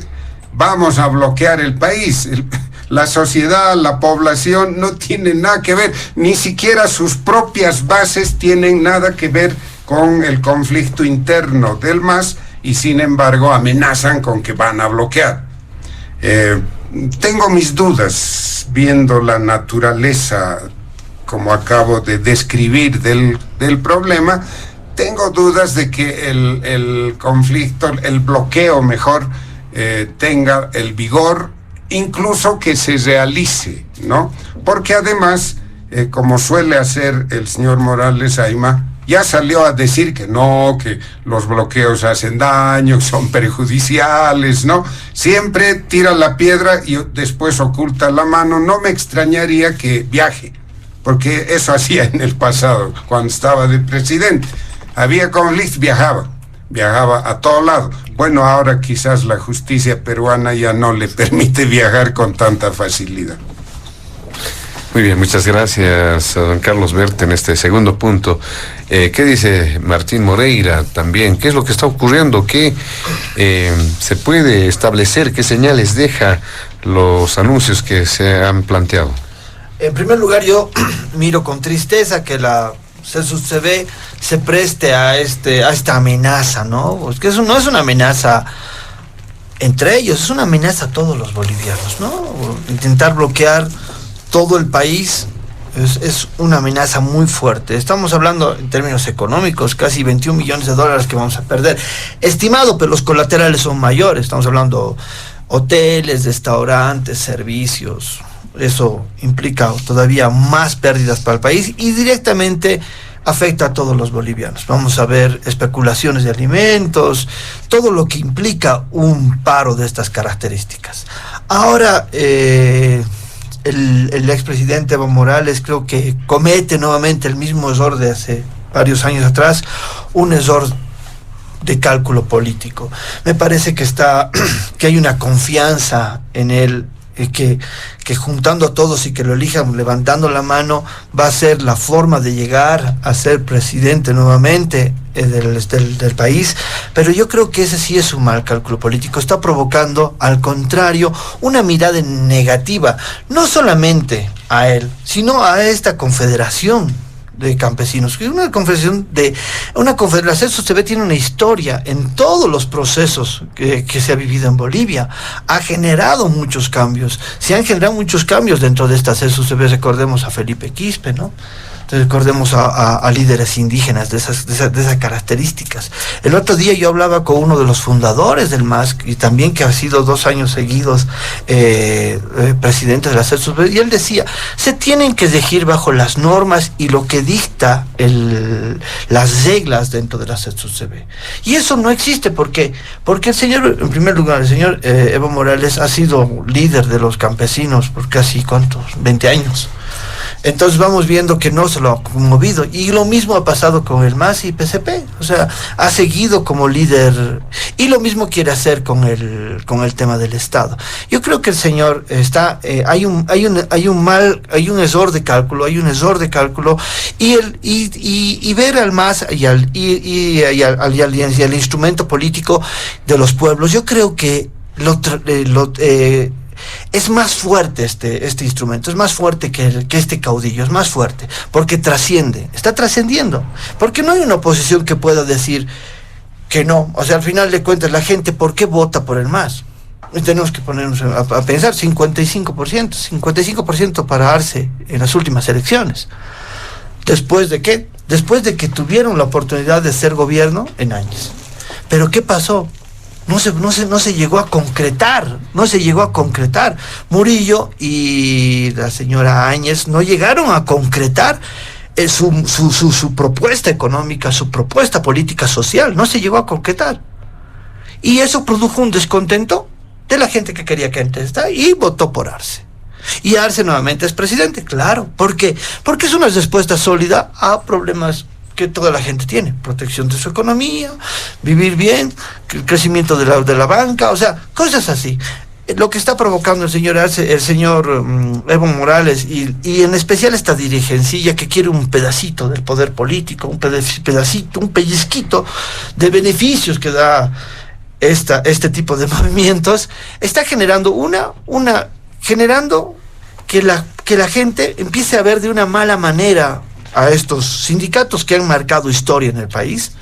vamos a bloquear el país. La sociedad, la población no tiene nada que ver, ni siquiera sus propias bases tienen nada que ver con el conflicto interno del MAS, y sin embargo amenazan con que van a bloquear. Tengo mis dudas viendo la naturaleza, como acabo de describir, del problema. Tengo dudas de que el conflicto, el bloqueo mejor, tenga el vigor, incluso que se realice, ¿no? Porque además, como suele hacer el señor Morales Ayma, ya salió a decir que no, que los bloqueos hacen daño, son perjudiciales, ¿no? Siempre tira la piedra y después oculta la mano. No me extrañaría que viaje, porque eso hacía en el pasado, cuando estaba de presidente. Había conflictos, viajaba a todo lado. Bueno, ahora quizás la justicia peruana ya no le permite viajar con tanta facilidad. Muy bien, muchas gracias a don Carlos Bert en este segundo punto. ¿Qué dice Martín Moreira también? ¿Qué es lo que está ocurriendo? ¿Qué se puede establecer? ¿Qué señales deja los anuncios que se han planteado? En primer lugar, yo miro con tristeza que la CESUCB se preste a esta amenaza, ¿no? Porque eso no es una amenaza entre ellos, es una amenaza a todos los bolivianos, ¿no? Intentar bloquear todo el país es una amenaza muy fuerte. Estamos hablando en términos económicos, casi 21 millones de dólares que vamos a perder. Estimado, pero los colaterales son mayores. Estamos hablando hoteles, restaurantes, servicios. Eso implica todavía más pérdidas para el país y directamente afecta a todos los bolivianos. Vamos a ver especulaciones de alimentos, todo lo que implica un paro de estas características. Ahora, el expresidente Evo Morales creo que comete nuevamente el mismo error de hace varios años atrás, un error de cálculo político. Me parece que hay una confianza en él, que juntando a todos y que lo elijan levantando la mano va a ser la forma de llegar a ser presidente nuevamente del país, pero yo creo que ese sí es un mal cálculo político. Está provocando, al contrario, una mirada negativa, no solamente a él, sino a esta confederación de campesinos, que una confederación CESUCB tiene una historia en todos los procesos que se ha vivido en Bolivia, ha generado muchos cambios, se han generado muchos cambios dentro de esta CESUCB. Recordemos a Felipe Quispe, ¿no? Recordemos a líderes indígenas de esas características. El otro día yo hablaba con uno de los fundadores del MAS, y también que ha sido 2 años seguidos presidente de la CESUCB, y él decía, se tienen que regir bajo las normas y lo que dicta las reglas dentro de la CESUCB. Y eso no existe. ¿Por qué? Porque el señor Evo Morales ha sido líder de los campesinos por casi, ¿cuántos? 20 años. Entonces vamos viendo que no se lo ha movido, y lo mismo ha pasado con el MAS y PCP, o sea, ha seguido como líder, y lo mismo quiere hacer con el tema del Estado. Yo creo que el señor hay un error de cálculo, y ver al MAS y al instrumento político de los pueblos. Yo creo que es más fuerte este instrumento, es más fuerte que este caudillo, es más fuerte, porque está trascendiendo, porque no hay una oposición que pueda decir que no. O sea, al final de cuentas, la gente, ¿por qué vota por el MAS? Y tenemos que ponernos a pensar, 55% para Arce en las últimas elecciones. ¿Después de qué? Después de que tuvieron la oportunidad de ser gobierno en años. ¿Pero qué pasó? No se llegó a concretar, Murillo y la señora Áñez no llegaron a concretar su propuesta económica, su propuesta política social, no se llegó a concretar. Y eso produjo un descontento de la gente que quería que antes está y votó por Arce. Y Arce nuevamente es presidente, claro. ¿Por qué? Porque es una respuesta sólida a problemas que toda la gente tiene: protección de su economía, vivir bien, el crecimiento de la banca, o sea, cosas así. Lo que está provocando el señor Arce, el señor Evo Morales y en especial esta dirigencilla que quiere un pedacito del poder político, un pedacito, un pellizquito de beneficios que da este tipo de movimientos, está generando generando que la gente empiece a ver de una mala manera a estos sindicatos que han marcado historia en el país.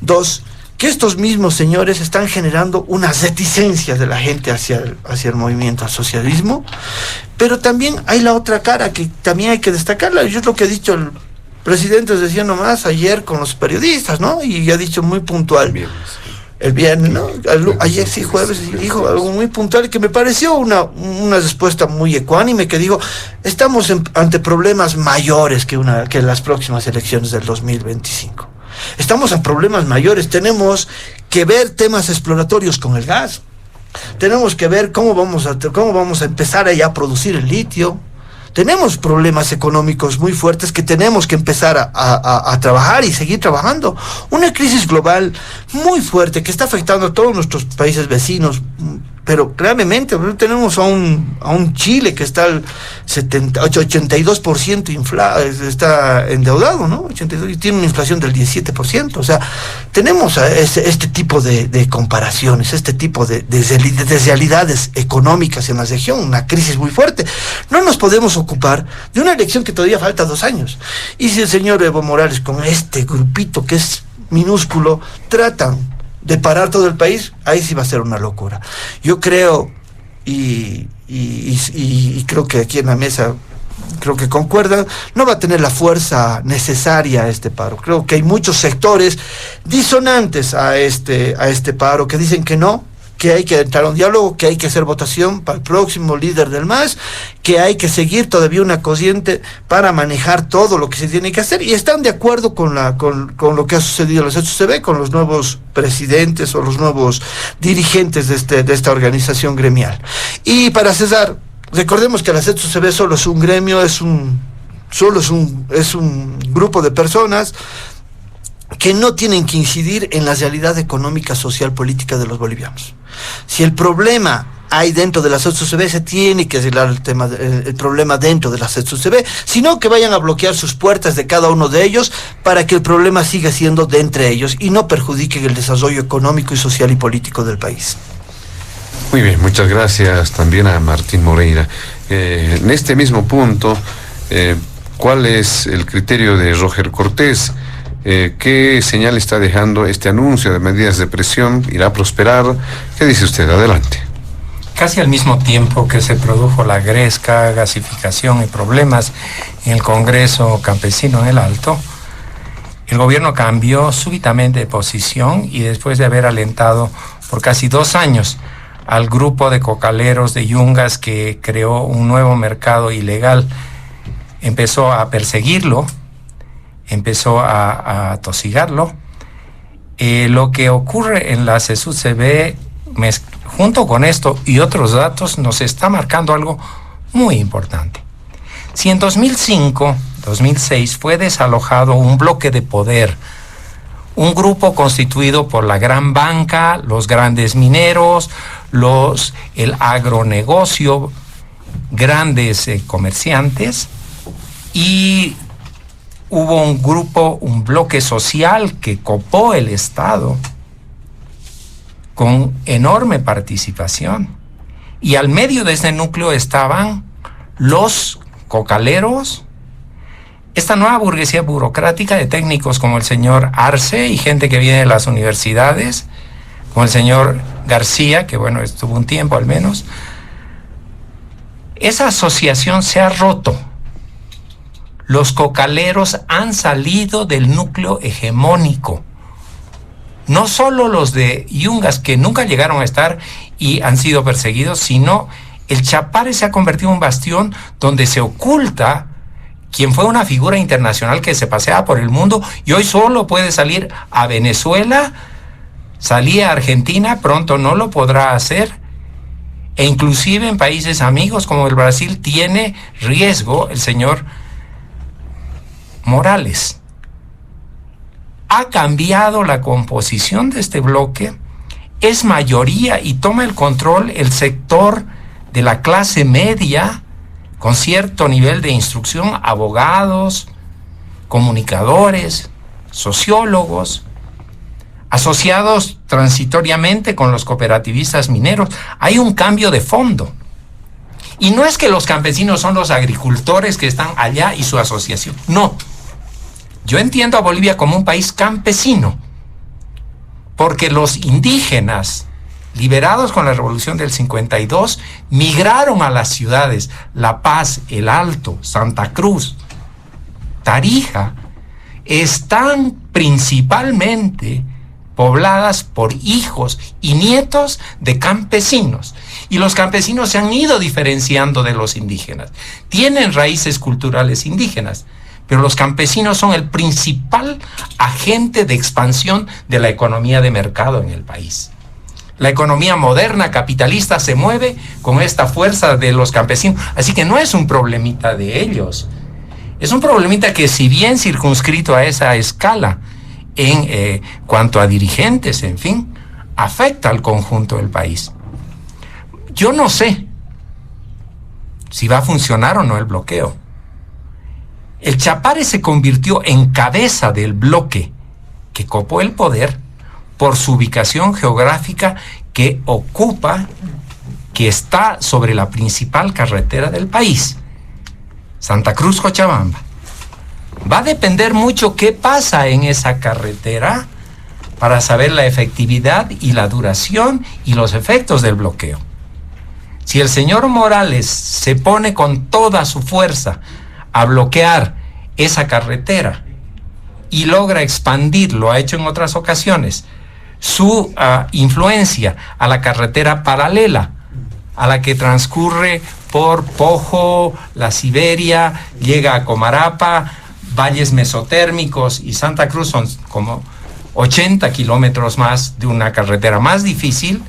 Dos, que estos mismos señores están generando unas reticencias de la gente hacia el movimiento al socialismo. Pero también hay la otra cara que también hay que destacarla, y es lo que ha dicho el presidente, decía nomás ayer con los periodistas, ¿no? Y ha dicho muy puntual. El viernes, ¿no? Ayer sí, jueves, dijo algo muy puntual que me pareció una respuesta muy ecuánime, que dijo: estamos ante problemas mayores que las próximas elecciones del 2025. Estamos en problemas mayores, tenemos que ver temas exploratorios con el gas, tenemos que ver cómo vamos a empezar allá a producir el litio. Tenemos problemas económicos muy fuertes que tenemos que empezar a trabajar y seguir trabajando. Una crisis global muy fuerte que está afectando a todos nuestros países vecinos, pero gravemente. Tenemos a un Chile que está al 82% inflado, está endeudado, ¿no? 82, y tiene una inflación del 17%. O sea, tenemos este tipo de comparaciones, este tipo de deslealidades económicas en la región, una crisis muy fuerte. No nos podemos ocupar de una elección que todavía falta 2 años. Y si el señor Evo Morales, con este grupito que es minúsculo, tratan de parar todo el país, ahí sí va a ser una locura. Yo creo, y creo que aquí en la mesa creo que concuerdan, no va a tener la fuerza necesaria a este paro. Creo que hay muchos sectores disonantes a este paro que dicen que no, que hay que entrar a un diálogo, que hay que hacer votación para el próximo líder del MAS, que hay que seguir todavía una corriente para manejar todo lo que se tiene que hacer, y están de acuerdo con lo que ha sucedido en la ZCB, con los nuevos presidentes o los nuevos dirigentes de esta organización gremial. Y para cesar, recordemos que la ZCB solo es un gremio, es un grupo de personas que no tienen que incidir en la realidad económica, social, política de los bolivianos. Si el problema hay dentro de la ZCB, se tiene que arreglar el problema dentro de la ZCB, sino que vayan a bloquear sus puertas de cada uno de ellos para que el problema siga siendo de entre ellos y no perjudique el desarrollo económico y social y político del país. Muy bien, muchas gracias también a Martín Moreira. En este mismo punto, ¿cuál es el criterio de Roger Cortés? ¿Qué señal está dejando este anuncio de medidas de presión? ¿Irá a prosperar? ¿Qué dice usted? Adelante. Casi al mismo tiempo que se produjo la gresca, gasificación y problemas en el Congreso Campesino en el Alto, el gobierno cambió súbitamente de posición y después de haber alentado por casi 2 años al grupo de cocaleros de Yungas que creó un nuevo mercado ilegal, empezó a perseguirlo, empezó a atosigarlo. Lo que ocurre en la CESUCB, junto con esto y otros datos, nos está marcando algo muy importante. Si en 2005-2006 fue desalojado un bloque de poder, un grupo constituido por la gran banca, los grandes mineros, el agronegocio, grandes comerciantes, y hubo un bloque social que copó el Estado con enorme participación. Y al medio de ese núcleo estaban los cocaleros, esta nueva burguesía burocrática de técnicos como el señor Arce y gente que viene de las universidades, con el señor García, que bueno, estuvo un tiempo al menos, esa asociación se ha roto. Los cocaleros han salido del núcleo hegemónico. No solo los de Yungas, que nunca llegaron a estar y han sido perseguidos, sino el Chapare se ha convertido en un bastión donde se oculta quien fue una figura internacional que se paseaba por el mundo y hoy solo puede salir a Venezuela, salía a Argentina, pronto no lo podrá hacer, e inclusive en países amigos como el Brasil tiene riesgo el señor Morales. Ha cambiado la composición de este bloque, es mayoría y toma el control el sector de la clase media con cierto nivel de instrucción, abogados, comunicadores, sociólogos, asociados transitoriamente con los cooperativistas mineros. Hay un cambio de fondo. Y no es que los campesinos son los agricultores que están allá y su asociación. No. Yo entiendo a Bolivia como un país campesino, porque los indígenas, liberados con la revolución del 52, migraron a las ciudades La Paz, El Alto, Santa Cruz, Tarija, están principalmente pobladas por hijos y nietos de campesinos. Y los campesinos se han ido diferenciando de los indígenas. Tienen raíces culturales indígenas, pero los campesinos son el principal agente de expansión de la economía de mercado en el país. La economía moderna capitalista se mueve con esta fuerza de los campesinos. Así que no es un problemita de ellos. Es un problemita que, si bien circunscrito a esa escala en cuanto a dirigentes, en fin, afecta al conjunto del país. Yo no sé si va a funcionar o no el bloqueo. El Chapare se convirtió en cabeza del bloque que copó el poder por su ubicación geográfica que ocupa, que está sobre la principal carretera del país, Santa Cruz, Cochabamba. Va a depender mucho qué pasa en esa carretera para saber la efectividad y la duración y los efectos del bloqueo. Si el señor Morales se pone con toda su fuerza a bloquear esa carretera y logra expandir, lo ha hecho en otras ocasiones, su influencia a la carretera paralela, a la que transcurre por Pojo, la Siberia, llega a Comarapa, valles mesotérmicos y Santa Cruz, son como 80 kilómetros más de una carretera más difícil,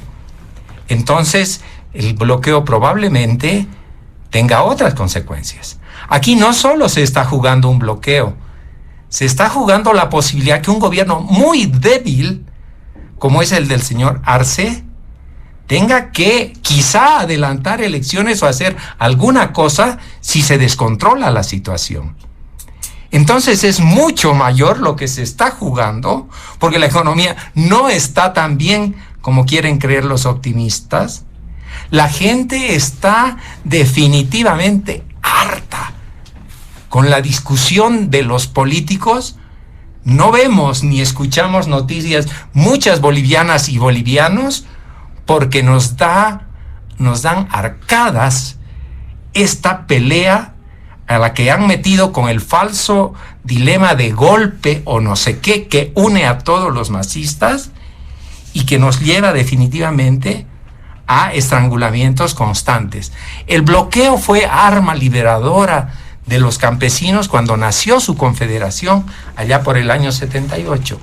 entonces el bloqueo probablemente tenga otras consecuencias. Aquí no solo se está jugando un bloqueo, se está jugando la posibilidad que un gobierno muy débil, como es el del señor Arce, tenga que quizá adelantar elecciones o hacer alguna cosa si se descontrola la situación. Entonces es mucho mayor lo que se está jugando, porque la economía no está tan bien como quieren creer los optimistas. La gente está definitivamente harta con la discusión de los políticos. No vemos ni escuchamos noticias muchas bolivianas y bolivianos porque nos dan arcadas esta pelea a la que han metido con el falso dilema de golpe o no sé qué que une a todos los masistas y que nos lleva definitivamente a estrangulamientos constantes. El bloqueo fue arma liberadora de los campesinos cuando nació su confederación allá por el año 78.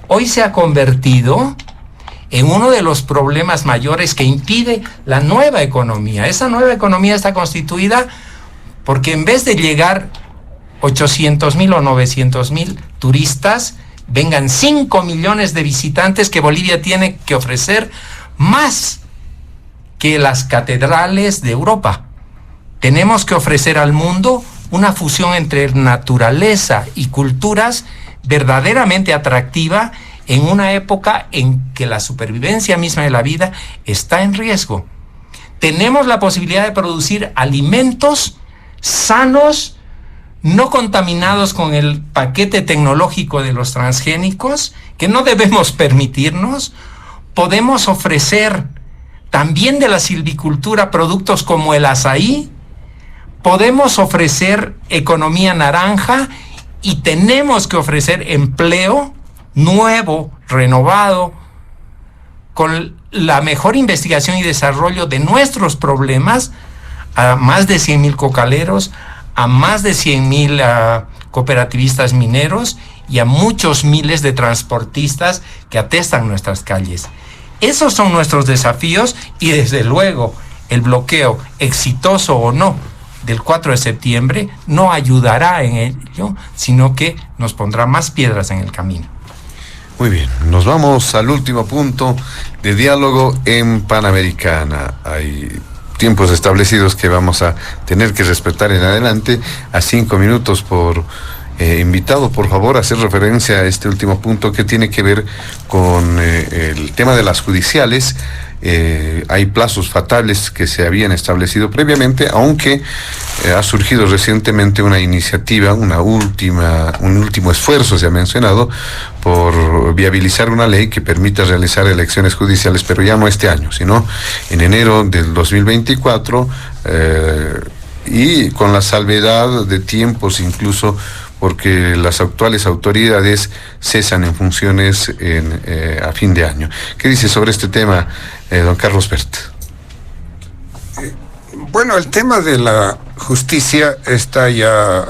Hoy se ha convertido en uno de los problemas mayores que impide la nueva economía. Esa nueva economía está constituida porque en vez de llegar 800,000 o 900,000 turistas, vengan 5 millones de visitantes que Bolivia tiene que ofrecer, más que las catedrales de Europa. Tenemos que ofrecer al mundo una fusión entre naturaleza y culturas verdaderamente atractiva en una época en que la supervivencia misma de la vida está en riesgo. Tenemos la posibilidad de producir alimentos sanos, no contaminados con el paquete tecnológico de los transgénicos, que no debemos permitirnos, podemos ofrecer también de la silvicultura productos como el azaí, podemos ofrecer economía naranja y tenemos que ofrecer empleo nuevo, renovado, con la mejor investigación y desarrollo de nuestros problemas a más de 100,000 cocaleros, a más de 100,000 cooperativistas mineros y a muchos miles de transportistas que atestan nuestras calles. Esos son nuestros desafíos y desde luego el bloqueo, exitoso o no, del 4 de septiembre no ayudará en ello, sino que nos pondrá más piedras en el camino. Muy bien, nos vamos al último punto de diálogo en Panamericana. Hay tiempos establecidos que vamos a tener que respetar en adelante. A 5 minutos por invitado, por favor, hacer referencia a este último punto que tiene que ver con el tema de las judiciales. Hay plazos fatales que se habían establecido previamente, aunque ha surgido recientemente una iniciativa, un último esfuerzo, se ha mencionado, por viabilizar una ley que permita realizar elecciones judiciales, pero ya no este año, sino en enero del 2024, y con la salvedad de tiempos incluso, porque las actuales autoridades cesan en funciones a fin de año. ¿Qué dice sobre este tema, don Carlos Bert? Bueno, el tema de la justicia está ya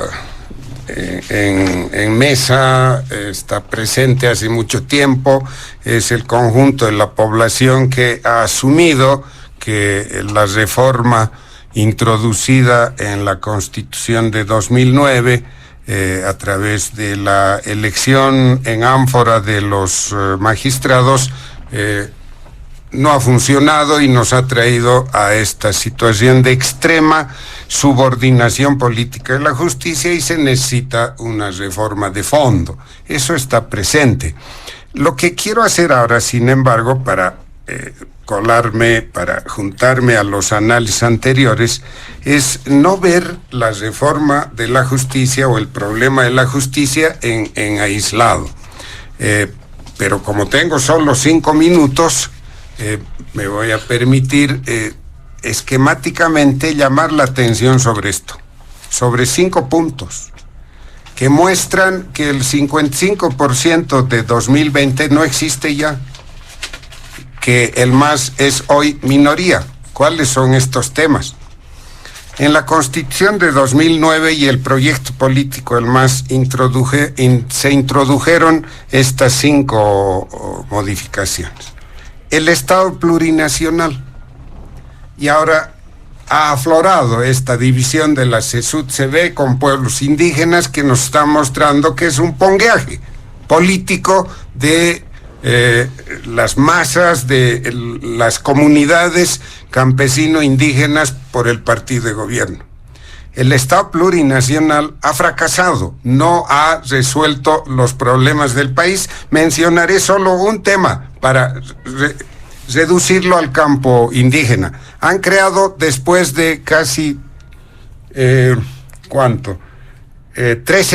en mesa, está presente hace mucho tiempo. Es el conjunto de la población que ha asumido que la reforma introducida en la Constitución de 2009, a través de la elección en ánfora de los magistrados, no ha funcionado y nos ha traído a esta situación de extrema subordinación política de la justicia, y se necesita una reforma de fondo. Eso está presente. Lo que quiero hacer ahora, sin embargo, para juntarme a los análisis anteriores, es no ver la reforma de la justicia o el problema de la justicia en aislado. Pero como tengo solo 5 minutos, me voy a permitir esquemáticamente llamar la atención sobre esto, sobre 5 puntos que muestran que el 55% de 2020 no existe ya, que el MAS es hoy minoría. ¿Cuáles son estos temas? En la Constitución de 2009 y el proyecto político del MAS se introdujeron estas 5 modificaciones. El Estado plurinacional. Y ahora ha aflorado esta división de la CESUD-CB con pueblos indígenas, que nos está mostrando que es un pongueaje político de las masas, de las comunidades campesino-indígenas por el partido de gobierno. El Estado plurinacional ha fracasado, no ha resuelto los problemas del país. Mencionaré solo un tema para reducirlo al campo indígena. Han creado, después de casi 13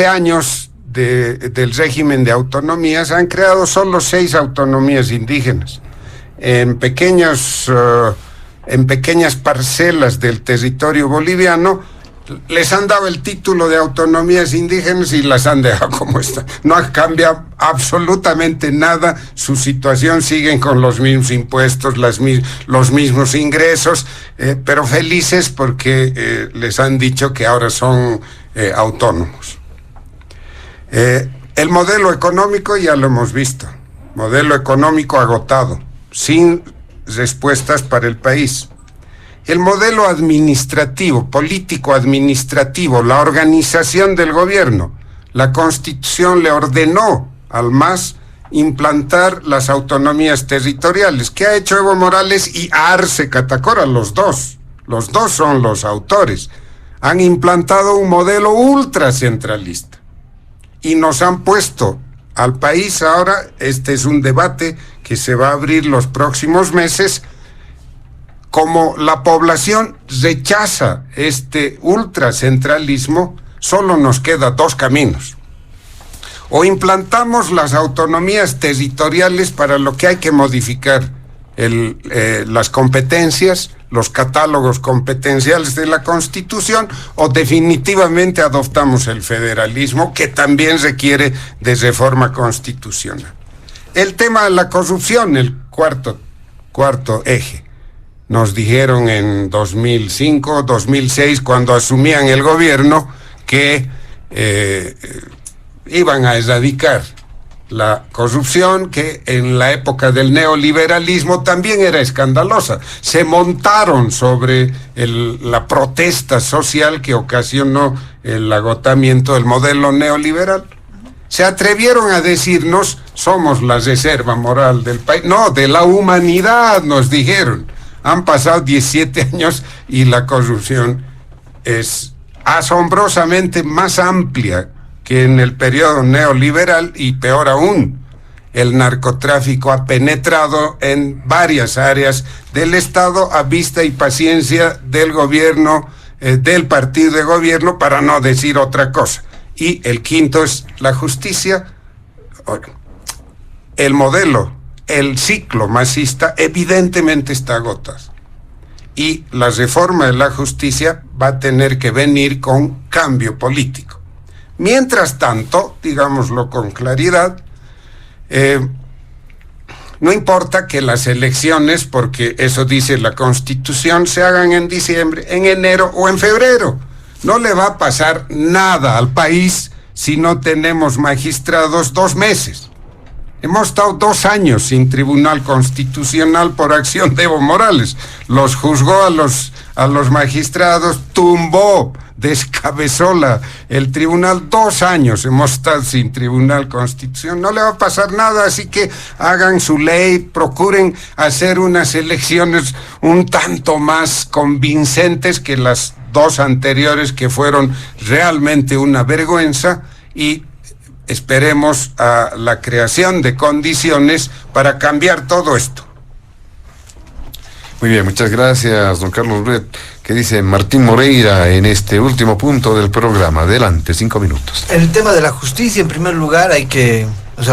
años del régimen de autonomías, han creado solo 6 autonomías indígenas en pequeñas parcelas del territorio boliviano. Les han dado el título de autonomías indígenas y las han dejado como está. No ha cambiado absolutamente nada, su situación, siguen con los mismos impuestos, los mismos ingresos, pero felices porque les han dicho que ahora son autónomos. El modelo económico ya lo hemos visto, modelo económico agotado, sin respuestas para el país. El modelo administrativo, político-administrativo, la organización del gobierno. La Constitución le ordenó al MAS implantar las autonomías territoriales. ¿Qué ha hecho Evo Morales y Arce Catacora? Los dos son los autores. Han implantado un modelo ultracentralista y nos han puesto al país ahora, este es un debate que se va a abrir los próximos meses. Como la población rechaza este ultracentralismo, solo nos queda 2 caminos. O implantamos las autonomías territoriales, para lo que hay que modificar las competencias, los catálogos competenciales de la Constitución, o definitivamente adoptamos el federalismo, que también requiere de reforma constitucional. El tema de la corrupción, el cuarto eje. Nos dijeron en 2005, 2006, cuando asumían el gobierno, que iban a erradicar la corrupción, que en la época del neoliberalismo también era escandalosa. Se montaron sobre la protesta social que ocasionó el agotamiento del modelo neoliberal. Se atrevieron a decirnos, somos la reserva moral del país. No, de la humanidad, nos dijeron. Han pasado 17 años y la corrupción es asombrosamente más amplia que en el periodo neoliberal, y peor aún, el narcotráfico ha penetrado en varias áreas del Estado a vista y paciencia del gobierno, del partido de gobierno, para no decir otra cosa. Y el quinto es la justicia. El modelo, el ciclo masista evidentemente está agotado. Y la reforma de la justicia va a tener que venir con cambio político. Mientras tanto, digámoslo con claridad, no importa que las elecciones, porque eso dice la Constitución, se hagan en diciembre, en enero o en febrero. No le va a pasar nada al país si no tenemos magistrados 2 meses. Hemos estado 2 años sin Tribunal Constitucional por acción de Evo Morales. Los juzgó a los magistrados, tumbó, descabezó el tribunal. 2 años hemos estado sin Tribunal Constitucional. No le va a pasar nada, así que hagan su ley, procuren hacer unas elecciones un tanto más convincentes que las 2 anteriores, que fueron realmente una vergüenza, y esperemos a la creación de condiciones para cambiar todo esto. Muy bien, muchas gracias, don Carlos Bret. ¿Qué dice Martín Moreira en este último punto del programa? Adelante, 5 minutos. En el tema de la justicia, en primer lugar,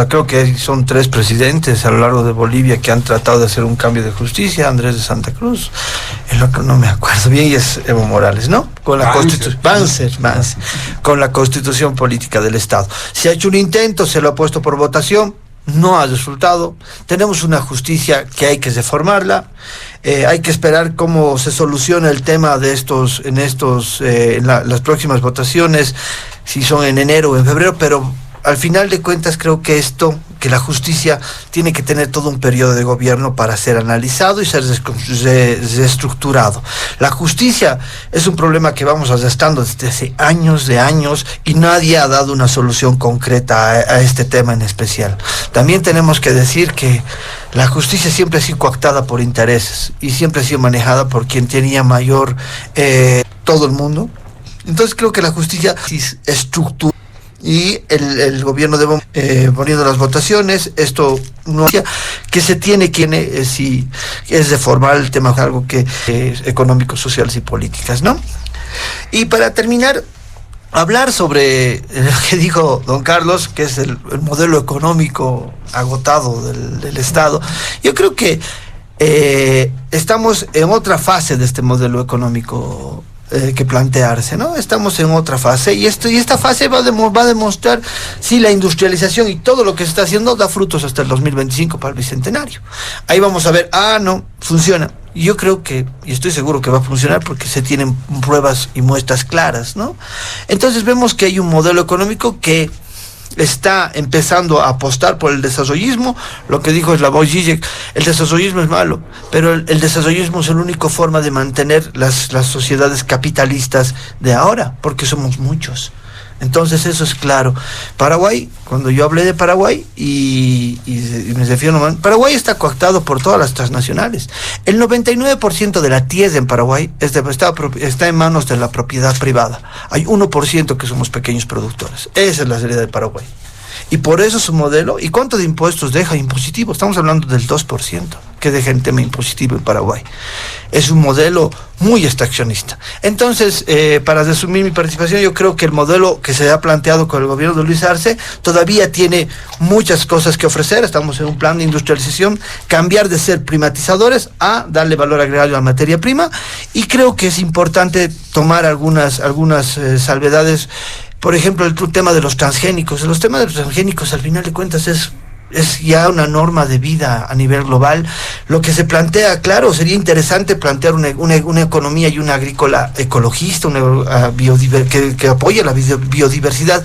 creo que son 3 presidentes a lo largo de Bolivia que han tratado de hacer un cambio de justicia. Andrés de Santa Cruz, el otro no me acuerdo bien, y es Evo Morales, ¿no? Con la Banzer, con la Constitución Política del Estado. Se ha hecho un intento, se lo ha puesto por votación, no ha resultado. Tenemos una justicia que hay que reformarla. Hay que esperar cómo se soluciona el tema de las próximas votaciones, si son en enero o en febrero, pero al final de cuentas creo que la justicia tiene que tener todo un periodo de gobierno para ser analizado y ser reestructurado. La justicia es un problema que vamos arrastrando desde hace años y nadie ha dado una solución concreta a este tema en especial. También tenemos que decir que la justicia siempre ha sido coactada por intereses y siempre ha sido manejada por quien tenía mayor todo el mundo. Entonces creo que la justicia es estructura. Y el gobierno debe poniendo las votaciones, esto no que se tiene si es reformar el tema, algo que es económico, sociales y políticas, ¿no? Y para terminar, hablar sobre lo que dijo don Carlos, que es el modelo económico agotado del Estado. Yo creo que estamos en otra fase de este modelo económico que plantearse, ¿no? Estamos en otra fase y esta fase va a demostrar si la industrialización y todo lo que se está haciendo da frutos hasta el 2025 para el Bicentenario. Ahí vamos a ver, no, funciona. Yo creo y estoy seguro que va a funcionar porque se tienen pruebas y muestras claras, ¿no? Entonces vemos que hay un modelo económico que está empezando a apostar por el desarrollismo. Lo que dijo Slavoj Žižek, el desarrollismo es malo, pero el desarrollismo es la única forma de mantener las sociedades capitalistas de ahora, porque somos muchos. Entonces eso es claro. Paraguay, cuando yo hablé de Paraguay y me refiero a Paraguay, está coactado por todas las transnacionales. El 99% de la tierra en Paraguay está en manos de la propiedad privada. Hay 1% que somos pequeños productores. Esa es la realidad de Paraguay. Y por eso su modelo, ¿y cuánto de impuestos deja impositivo? Estamos hablando del 2% que deja el tema impositivo en Paraguay. Es un modelo muy extraccionista. Entonces, para resumir mi participación, yo creo que el modelo que se ha planteado con el gobierno de Luis Arce todavía tiene muchas cosas que ofrecer. Estamos en un plan de industrialización, cambiar de ser privatizadores a darle valor agregado a la materia prima, y creo que es importante tomar algunas salvedades. Por ejemplo, el tema de los transgénicos. Los temas de los transgénicos, al final de cuentas, es ya una norma de vida a nivel global. Lo que se plantea, claro, sería interesante plantear una economía y una agrícola ecologista, que apoye la biodiversidad,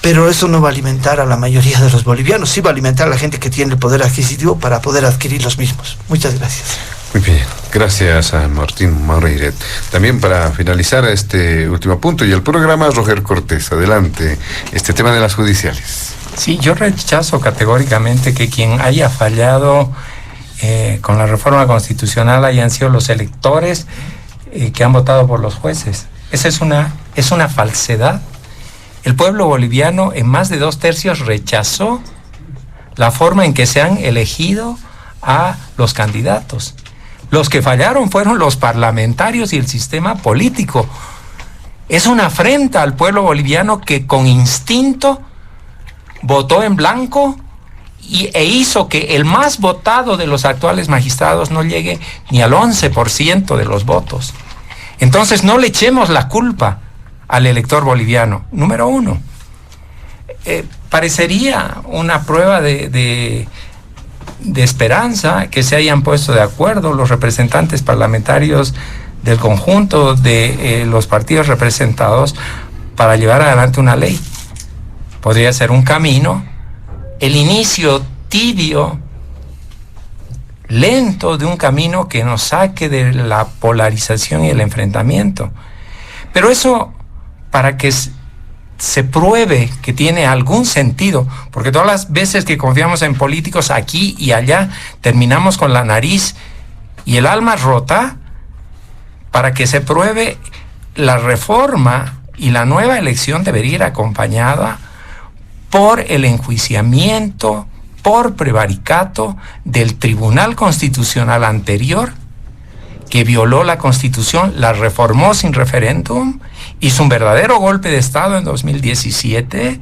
pero eso no va a alimentar a la mayoría de los bolivianos, sí va a alimentar a la gente que tiene el poder adquisitivo para poder adquirir los mismos. Muchas gracias. Muy bien, gracias a Martín Maureiret. También para finalizar este último punto y el programa, Roger Cortés, adelante, este tema de las judiciales. Sí, yo rechazo categóricamente que quien haya fallado con la reforma constitucional hayan sido los electores que han votado por los jueces. Esa es una falsedad. El pueblo boliviano en más de 2/3 rechazó la forma en que se han elegido a los candidatos. Los que fallaron fueron los parlamentarios y el sistema político. Es una afrenta al pueblo boliviano que con instinto votó en blanco e hizo que el más votado de los actuales magistrados no llegue ni al 11% de los votos. Entonces no le echemos la culpa al elector boliviano. Número uno, parecería una prueba de esperanza que se hayan puesto de acuerdo los representantes parlamentarios del conjunto de los partidos representados para llevar adelante una ley. Podría ser un camino, el inicio tibio, lento de un camino que nos saque de la polarización y el enfrentamiento. Pero eso, para que se pruebe que tiene algún sentido, porque todas las veces que confiamos en políticos aquí y allá, terminamos con la nariz y el alma rota. Para que se pruebe, la reforma y la nueva elección debería ir acompañada por el enjuiciamiento, por prevaricato del Tribunal Constitucional anterior, que violó la Constitución, la reformó sin referéndum, hizo un verdadero golpe de Estado en 2017,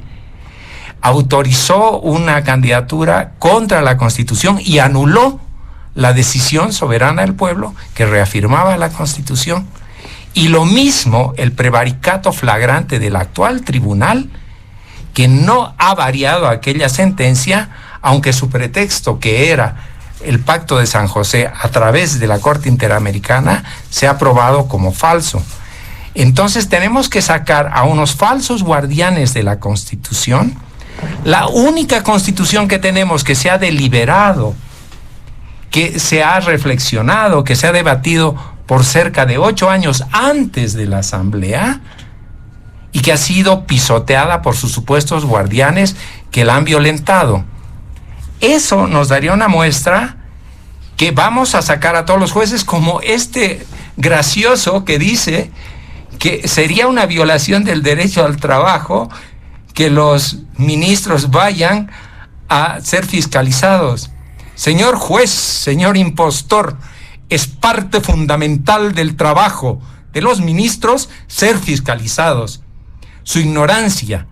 autorizó una candidatura contra la Constitución y anuló la decisión soberana del pueblo que reafirmaba la Constitución. Y lo mismo el prevaricato flagrante del actual tribunal, que no ha variado aquella sentencia, aunque su pretexto, que era el Pacto de San José a través de la Corte Interamericana, se ha probado como falso. Entonces tenemos que sacar a unos falsos guardianes de la Constitución. La única Constitución que tenemos que se ha deliberado, que se ha reflexionado, que se ha debatido por cerca de 8 años antes de la Asamblea, y que ha sido pisoteada por sus supuestos guardianes que la han violentado. Eso nos daría una muestra que vamos a sacar a todos los jueces, como este gracioso que dice que sería una violación del derecho al trabajo que los ministros vayan a ser fiscalizados. Señor juez, señor impostor, es parte fundamental del trabajo de los ministros ser fiscalizados. Su ignorancia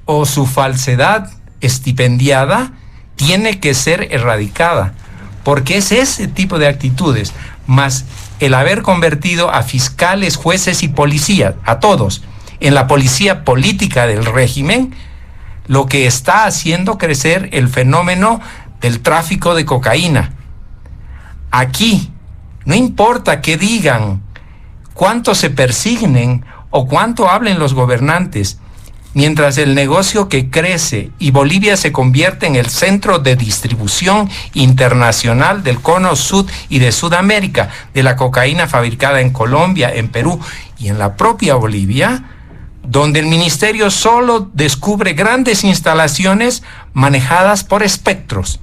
o su falsedad estipendiada tiene que ser erradicada, porque es ese tipo de actitudes, más el haber convertido a fiscales, jueces y policías, a todos, en la policía política del régimen, lo que está haciendo crecer el fenómeno del tráfico de cocaína. Aquí, no importa qué digan, cuánto se persignen o cuánto hablen los gobernantes, mientras el negocio que crece y Bolivia se convierte en el centro de distribución internacional del cono sur y de Sudamérica, de la cocaína fabricada en Colombia, en Perú y en la propia Bolivia, donde el ministerio solo descubre grandes instalaciones manejadas por espectros,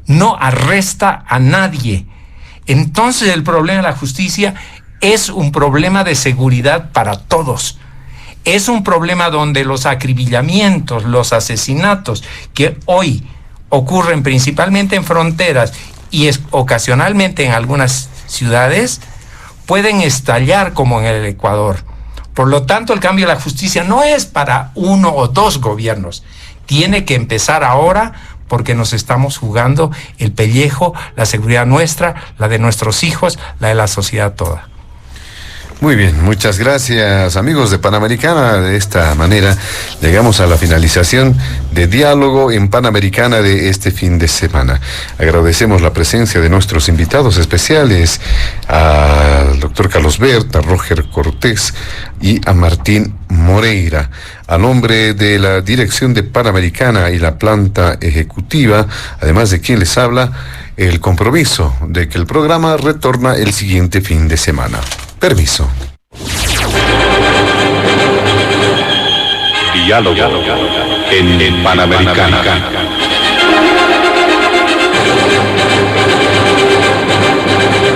no arresta a nadie. Entonces el problema de la justicia es un problema de seguridad para todos. Es un problema donde los acribillamientos, los asesinatos que hoy ocurren principalmente en fronteras y ocasionalmente en algunas ciudades, pueden estallar como en el Ecuador. Por lo tanto, el cambio de la justicia no es para 1 o 2 gobiernos. Tiene que empezar ahora, porque nos estamos jugando el pellejo, la seguridad nuestra, la de nuestros hijos, la de la sociedad toda. Muy bien, muchas gracias amigos de Panamericana. De esta manera llegamos a la finalización de Diálogo en Panamericana de este fin de semana. Agradecemos la presencia de nuestros invitados especiales, al doctor Carlos Bert, a Roger Cortés y a Martín Moreira. A nombre de la dirección de Panamericana y la planta ejecutiva, además de quien les habla, el compromiso de que el programa retorna el siguiente fin de semana. Permiso. Diálogo en Panamericana.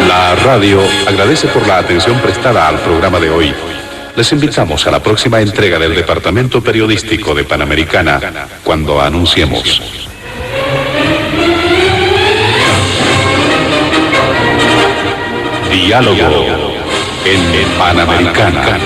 La radio agradece por la atención prestada al programa de hoy. Les invitamos a la próxima entrega del Departamento Periodístico de Panamericana, cuando anunciemos. Diálogo en Panamericana.